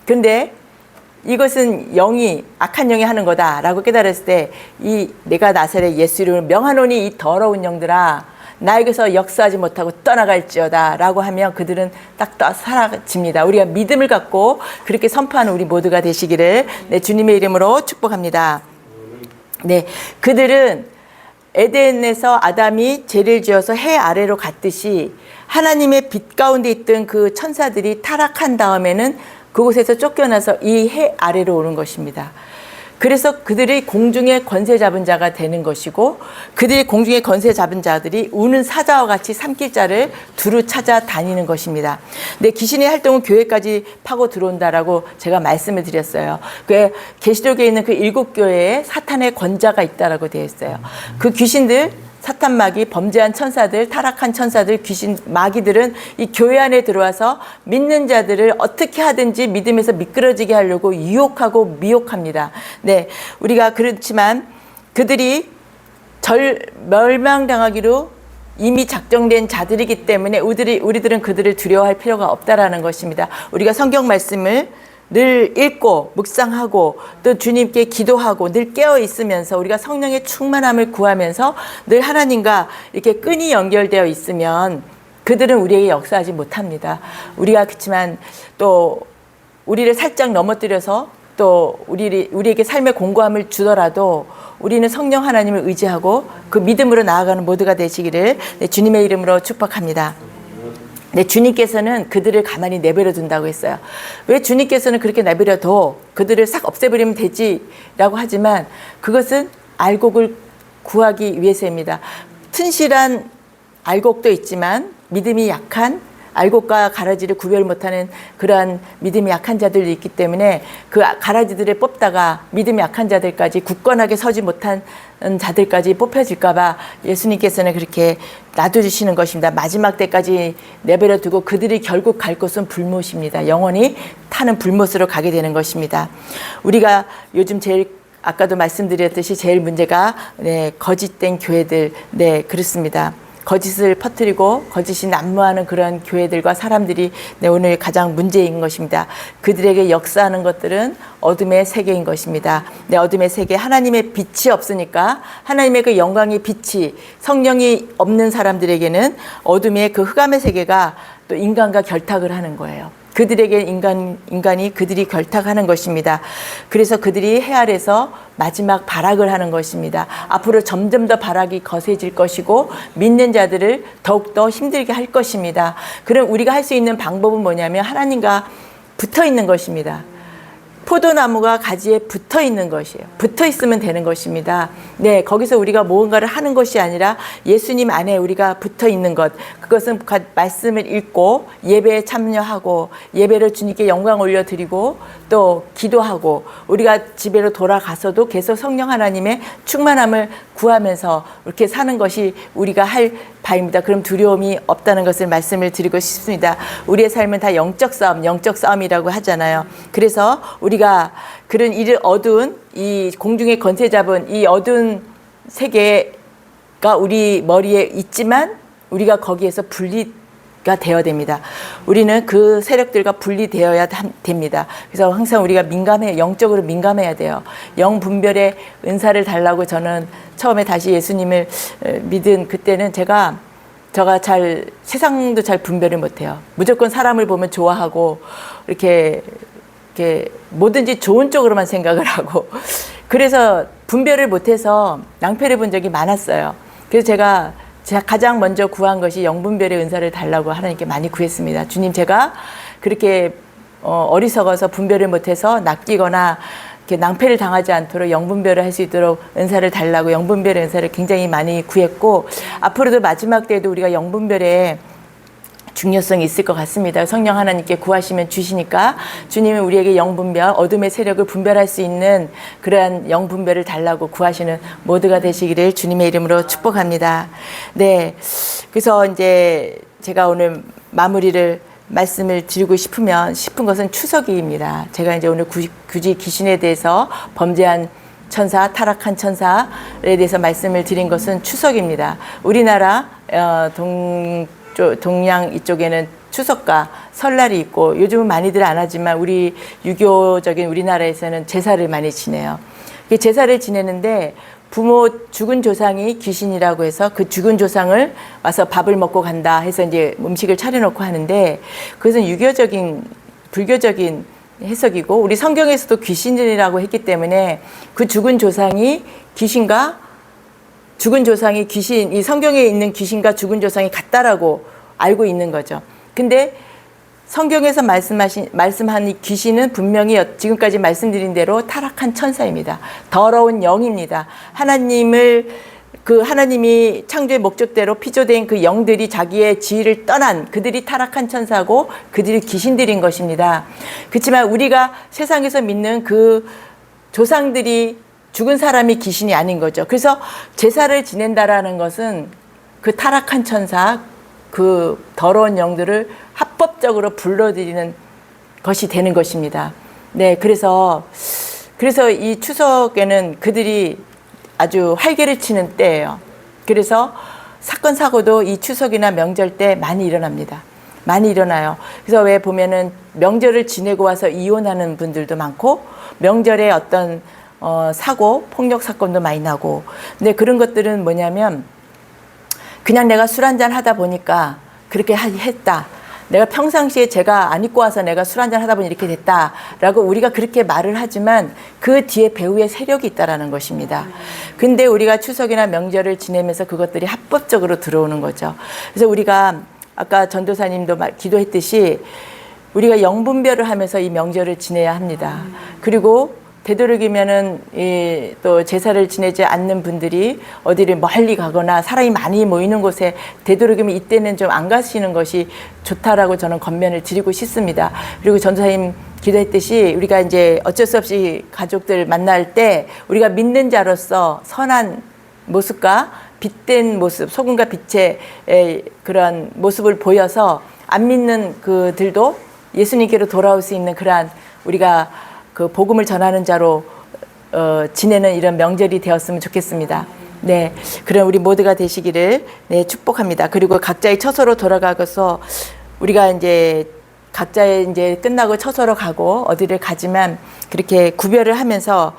Speaker 2: 근데 이것은 악한 영이 하는 거다라고 깨달았을 때 내가 나사렛 예수 이름으로 명하노니 이 더러운 영들아 나에게서 역사하지 못하고 떠나갈지어다 라고 하면 그들은 딱 사라집니다. 우리가 믿음을 갖고 그렇게 선포하는 우리 모두가 되시기를 주님의 이름으로 축복합니다. 네, 그들은 에덴에서 아담이 죄를 지어서 해 아래로 갔듯이 하나님의 빛 가운데 있던 그 천사들이 타락한 다음에는 그곳에서 쫓겨나서 이 해 아래로 오는 것입니다. 그래서 그들이 공중의 권세 잡은 자가 되는 것이고 그들이 공중의 권세 잡은 자들이 우는 사자와 같이 삼킬 자를 두루 찾아 다니는 것입니다. 근데 귀신의 활동은 교회까지 파고 들어온다라고 제가 말씀을 드렸어요. 계시록에 있는 그 7교회에 사탄의 권자가 있다라고 되어 있어요. 그 귀신들 사탄 마귀, 범죄한 천사들, 타락한 천사들, 귀신, 마귀들은 이 교회 안에 들어와서 믿는 자들을 어떻게 하든지 믿음에서 미끄러지게 하려고 유혹하고 미혹합니다. 네, 우리가 그렇지만 그들이 멸망당하기로 이미 작정된 자들이기 때문에 우리들은 그들을 두려워할 필요가 없다라는 것입니다. 우리가 성경 말씀을 늘 읽고 묵상하고 또 주님께 기도하고 늘 깨어 있으면서 우리가 성령의 충만함을 구하면서 늘 하나님과 이렇게 끈이 연결되어 있으면 그들은 우리에게 역사하지 못합니다. 우리가 그렇지만 또 우리를 살짝 넘어뜨려서 또 우리에게 삶의 공고함을 주더라도 우리는 성령 하나님을 의지하고 그 믿음으로 나아가는 모두가 되시기를 주님의 이름으로 축복합니다. 네, 주님께서는 그들을 가만히 내버려 둔다고 했어요. 왜 주님께서는 그렇게 내버려둬 그들을 싹 없애버리면 되지라고 하지만 그것은 알곡을 구하기 위해서입니다. 튼실한 알곡도 있지만 믿음이 약한 알곡과 가라지를 구별 못하는 그러한 믿음이 약한 자들이 있기 때문에 그 가라지들을 뽑다가 믿음이 약한 자들까지 굳건하게 서지 못한 자들까지 뽑혀질까봐 예수님께서는 그렇게 놔두시는 것입니다. 마지막 때까지 내버려 두고 그들이 결국 갈 곳은 불못입니다. 영원히 타는 불못으로 가게 되는 것입니다. 우리가 요즘 제일 아까도 말씀드렸듯이 제일 문제가 거짓된 교회들, 그렇습니다. 거짓을 퍼뜨리고 거짓이 난무하는 그런 교회들과 사람들이 오늘 가장 문제인 것입니다. 그들에게 역사하는 것들은 어둠의 세계인 것입니다. 어둠의 세계, 하나님의 빛이 없으니까 하나님의 그 영광의 빛이 성령이 없는 사람들에게는 어둠의 그 흑암의 세계가 또 인간과 결탁을 하는 거예요. 그들에게 인간이 그들이 결탁하는 것입니다. 그래서 그들이 해 아래서 마지막 발악을 하는 것입니다. 앞으로 점점 더 발악이 거세질 것이고 믿는 자들을 더욱더 힘들게 할 것입니다. 그럼 우리가 할 수 있는 방법은 뭐냐면 하나님과 붙어 있는 것입니다. 포도나무가 가지에 붙어 있는 것이에요. 붙어 있으면 되는 것입니다. 거기서 우리가 무언가를 하는 것이 아니라 예수님 안에 우리가 붙어 있는 것. 그것은 말씀을 읽고 예배에 참여하고 예배를 주님께 영광 올려드리고 또 기도하고 우리가 집에로 돌아가서도 계속 성령 하나님의 충만함을 구하면서 이렇게 사는 것이 우리가 할 바입니다. 그럼 두려움이 없다는 것을 말씀을 드리고 싶습니다. 우리의 삶은 다 영적 싸움이라고 하잖아요. 그래서 우리가 그런 어두운 이 공중의 권세 잡은 이 어두운 세계가 우리 머리에 있지만 우리가 거기에서 분리가 되어야 됩니다. 우리는 그 세력들과 분리되어야 됩니다. 그래서 항상 우리가 영적으로 민감해야 돼요. 영 분별의 은사를 달라고 저는 처음에 다시 예수님을 믿은 그때는 제가 세상도 잘 분별을 못해요. 무조건 사람을 보면 좋아하고 이렇게 뭐든지 좋은 쪽으로만 생각을 하고 그래서 분별을 못해서 낭패를 본 적이 많았어요. 그래서 제가 가장 먼저 구한 것이 영분별의 은사를 달라고 하나님께 많이 구했습니다. 주님, 제가 그렇게 어리석어서 분별을 못해서 낚이거나 이렇게 낭패를 당하지 않도록 영분별을 할 수 있도록 은사를 달라고 영분별의 은사를 굉장히 많이 구했고 앞으로도 마지막 때에도 우리가 영분별의 중요성이 있을 것 같습니다. 성령 하나님께 구하시면 주시니까 주님은 우리에게 영분별, 어둠의 세력을 분별할 수 있는 그러한 영분별을 달라고 구하시는 모두가 되시기를 주님의 이름으로 축복합니다. 그래서 이제 제가 오늘 말씀을 드리고 싶은 것은 추석입니다. 제가 이제 오늘 굳이 귀신에 대해서 범죄한 천사, 타락한 천사에 대해서 말씀을 드린 것은 추석입니다. 우리나라 동양 이쪽에는 추석과 설날이 있고 요즘은 많이들 안 하지만 우리 유교적인 우리나라에서는 제사를 많이 지내요. 제사를 지내는데 부모 죽은 조상이 귀신이라고 해서 그 죽은 조상을 와서 밥을 먹고 간다 해서 이제 음식을 차려놓고 하는데 그것은 불교적인 해석이고 우리 성경에서도 귀신이라고 했기 때문에 그 죽은 조상이 귀신, 이 성경에 있는 귀신과 죽은 조상이 같다라고 알고 있는 거죠. 근데 성경에서 말씀한 이 귀신은 분명히 지금까지 말씀드린 대로 타락한 천사입니다. 더러운 영입니다. 하나님이 창조의 목적대로 피조된 그 영들이 자기의 지위를 떠난 그들이 타락한 천사고 그들이 귀신들인 것입니다. 그렇지만 우리가 세상에서 믿는 그 조상들이 죽은 사람이 귀신이 아닌 거죠. 그래서 제사를 지낸다라는 것은 그 타락한 천사, 그 더러운 영들을 합법적으로 불러들이는 것이 되는 것입니다. 그래서 이 추석에는 그들이 아주 활개를 치는 때예요. 그래서 사건 사고도 이 추석이나 명절 때 많이 일어납니다. 많이 일어나요. 그래서 왜 보면은 명절을 지내고 와서 이혼하는 분들도 많고 명절에 어떤 사고, 폭력 사건도 많이 나고. 근데 그런 것들은 뭐냐면 그냥 내가 술 한잔 하다 보니까 그렇게 했다. 내가 평상시에 제가 안 입고 와서 내가 술 한잔 하다 보니 이렇게 됐다라고 우리가 그렇게 말을 하지만 그 뒤에 배후의 세력이 있다라는 것입니다. 근데 우리가 추석이나 명절을 지내면서 그것들이 합법적으로 들어오는 거죠. 그래서 우리가 아까 전도사님도 기도했듯이 우리가 영분별을 하면서 이 명절을 지내야 합니다. 그리고 되도록이면은 또 제사를 지내지 않는 분들이 어디를 멀리 가거나 사람이 많이 모이는 곳에 되도록이면 이때는 좀 안 가시는 것이 좋다라고 저는 권면을 드리고 싶습니다. 그리고 전도사님 기도했듯이 우리가 이제 어쩔 수 없이 가족들 만날 때 우리가 믿는 자로서 선한 모습과 빛된 모습, 소금과 빛의 그런 모습을 보여서 안 믿는 그들도 예수님께로 돌아올 수 있는 그러한 우리가 그 복음을 전하는 자로 지내는 이런 명절이 되었으면 좋겠습니다. 네, 그럼 우리 모두가 되시기를 네, 축복합니다. 그리고 각자의 처소로 돌아가서 우리가 이제 각자의 이제 끝나고 처소로 가고 어디를 가지만 그렇게 구별을 하면서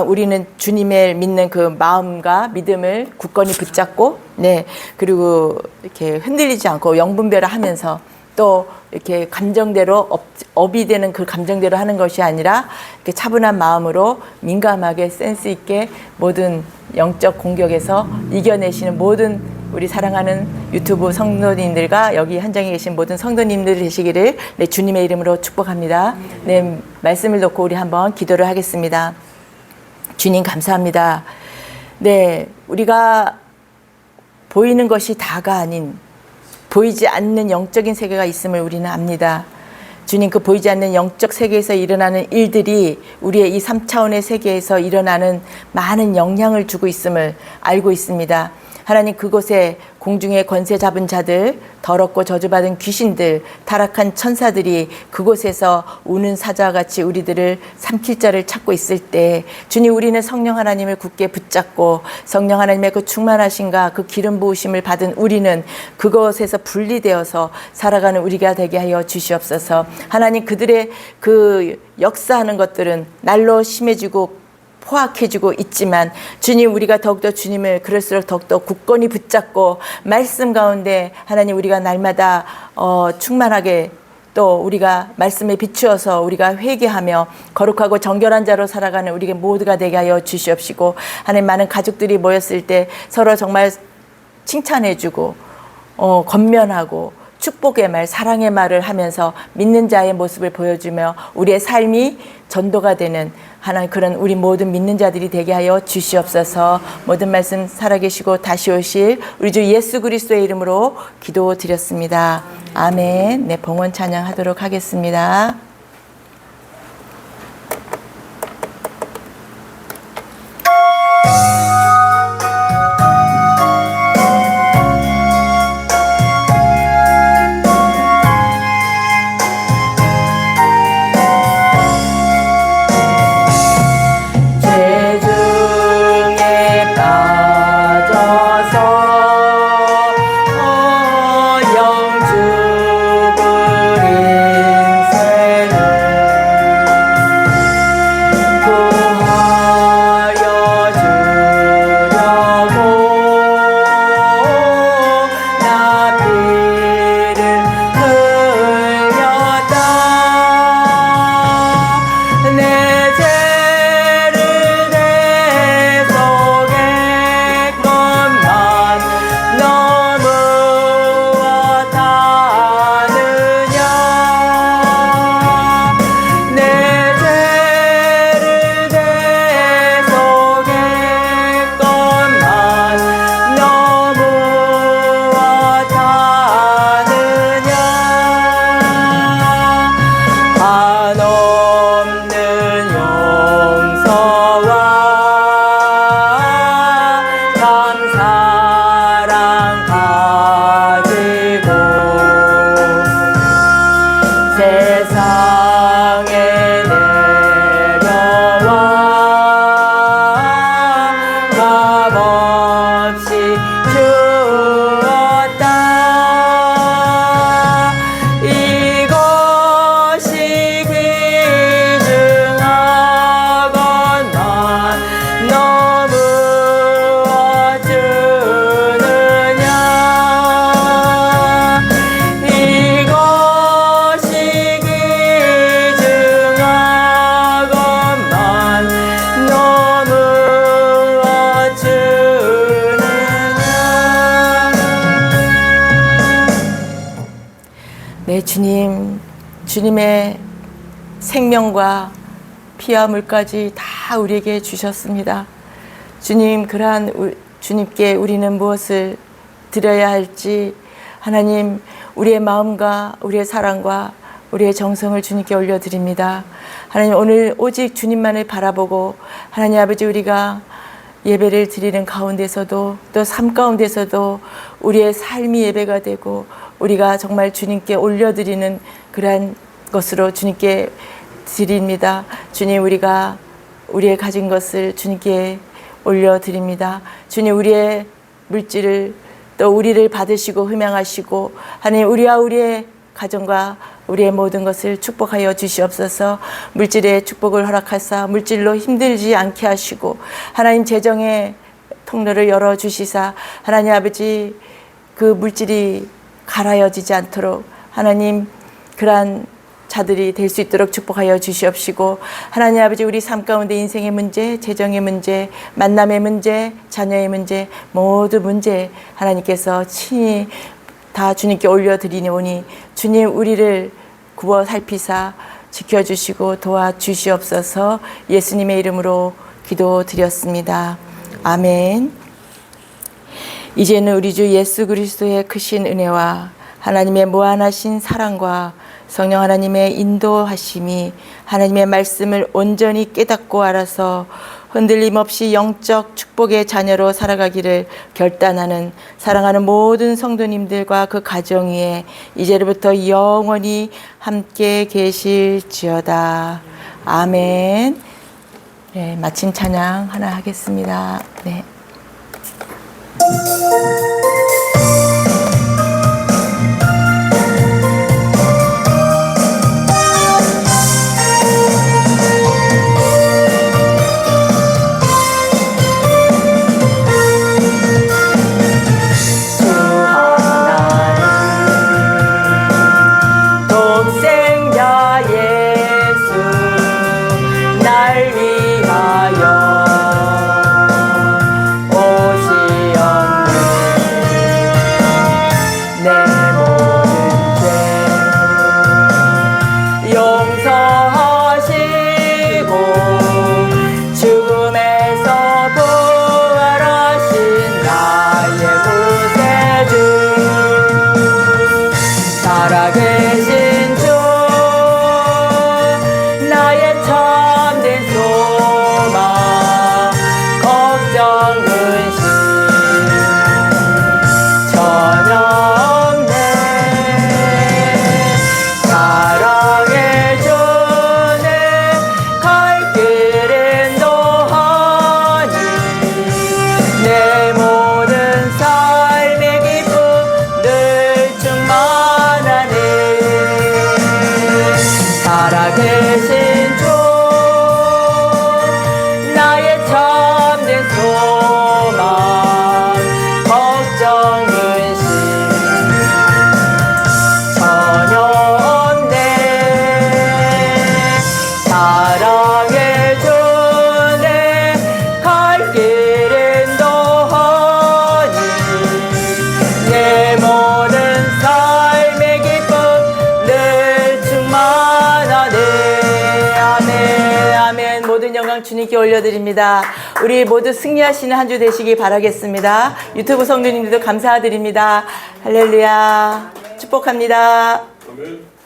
Speaker 2: 우리는 주님을 믿는 그 마음과 믿음을 굳건히 붙잡고 네, 그리고 이렇게 흔들리지 않고 영분별을 하면서 또 이렇게 감정대로 업이 되는 그 감정대로 하는 것이 아니라 이렇게 차분한 마음으로 민감하게 센스 있게 모든 영적 공격에서 이겨내시는 모든 우리 사랑하는 유튜브 성도님들과 여기 현장에 계신 모든 성도님들 되시기를 네, 주님의 이름으로 축복합니다. 네, 말씀을 놓고 우리 한번 기도를 하겠습니다. 주님 감사합니다. 네, 우리가 보이는 것이 다가 아닌 보이지 않는 영적인 세계가 있음을 우리는 압니다. 주님, 그 보이지 않는 영적 세계에서 일어나는 일들이 우리의 이 3차원의 세계에서 일어나는 많은 영향을 주고 있음을 알고 있습니다. 하나님, 그곳에 공중에 권세 잡은 자들, 더럽고 저주받은 귀신들, 타락한 천사들이 그곳에서 우는 사자와 같이 우리들을 삼킬 자를 찾고 있을 때 주님, 우리는 성령 하나님을 굳게 붙잡고 성령 하나님의 그 충만하심과 그 기름 부으심을 받은 우리는 그곳에서 분리되어서 살아가는 우리가 되게 하여 주시옵소서. 하나님, 그들의 그 역사하는 것들은 날로 심해지고 포악해지고 있지만 주님, 우리가 더욱더 주님을 그럴수록 더욱더 굳건히 붙잡고 말씀 가운데 하나님 우리가 날마다 충만하게 또 우리가 말씀에 비추어서 우리가 회개하며 거룩하고 정결한 자로 살아가는 우리 모두가 되게 하여 주시옵시고 하나님, 많은 가족들이 모였을 때 서로 정말 칭찬해주고 권면하고 축복의 말, 사랑의 말을 하면서 믿는 자의 모습을 보여주며 우리의 삶이 전도가 되는 하나님, 그런 우리 모든 믿는 자들이 되게 하여 주시옵소서. 모든 말씀 살아계시고 다시 오실 우리 주 예수 그리스도의 이름으로 기도드렸습니다. 아멘. 네, 봉헌 찬양하도록 하겠습니다. 주님의 생명과 피와 물까지 다 우리에게 주셨습니다. 주님, 그러한 주님께 우리는 무엇을 드려야 할지 하나님, 우리의 마음과 우리의 사랑과 우리의 정성을 주님께 올려드립니다. 하나님, 오늘 오직 주님만을 바라보고 하나님 아버지, 우리가 예배를 드리는 가운데서도 또 삶 가운데서도 우리의 삶이 예배가 되고 우리가 정말 주님께 올려드리는 그러한 것으로 주님께 드립니다. 주님, 우리가 우리의 가진 것을 주님께 올려드립니다. 주님, 우리의 물질을 또 우리를 받으시고 흠양하시고 하나님, 우리와 우리의 가정과 우리의 모든 것을 축복하여 주시옵소서. 물질의 축복을 허락하사 물질로 힘들지 않게 하시고 하나님, 재정의 통로를 열어주시사 하나님 아버지, 그 물질이 갈아여지지 않도록 하나님, 그러한 자들이 될 수 있도록 축복하여 주시옵시고 하나님 아버지, 우리 삶 가운데 인생의 문제, 재정의 문제, 만남의 문제, 자녀의 문제, 모든 문제 하나님께서 친히 다 주님께 올려드리오니 주님, 우리를 구워 살피사 지켜주시고 도와주시옵소서. 예수님의 이름으로 기도드렸습니다. 아멘. 이제는 우리 주 예수 그리스도의 크신 은혜와 하나님의 무한하신 사랑과 성령 하나님의 인도하심이 하나님의 말씀을 온전히 깨닫고 알아서 흔들림 없이 영적 축복의 자녀로 살아가기를 결단하는 사랑하는 모든 성도님들과 그 가정 위에 이제로부터 영원히 함께 계실지어다. 아멘. 네, 마침 찬양 하나 하겠습니다. 네. 주님께 올려드립니다. 우리 모두 승리하시는 한 주 되시기 바라겠습니다. 유튜브 성도님들도 감사드립니다. 할렐루야. 축복합니다.
Speaker 3: 아멘.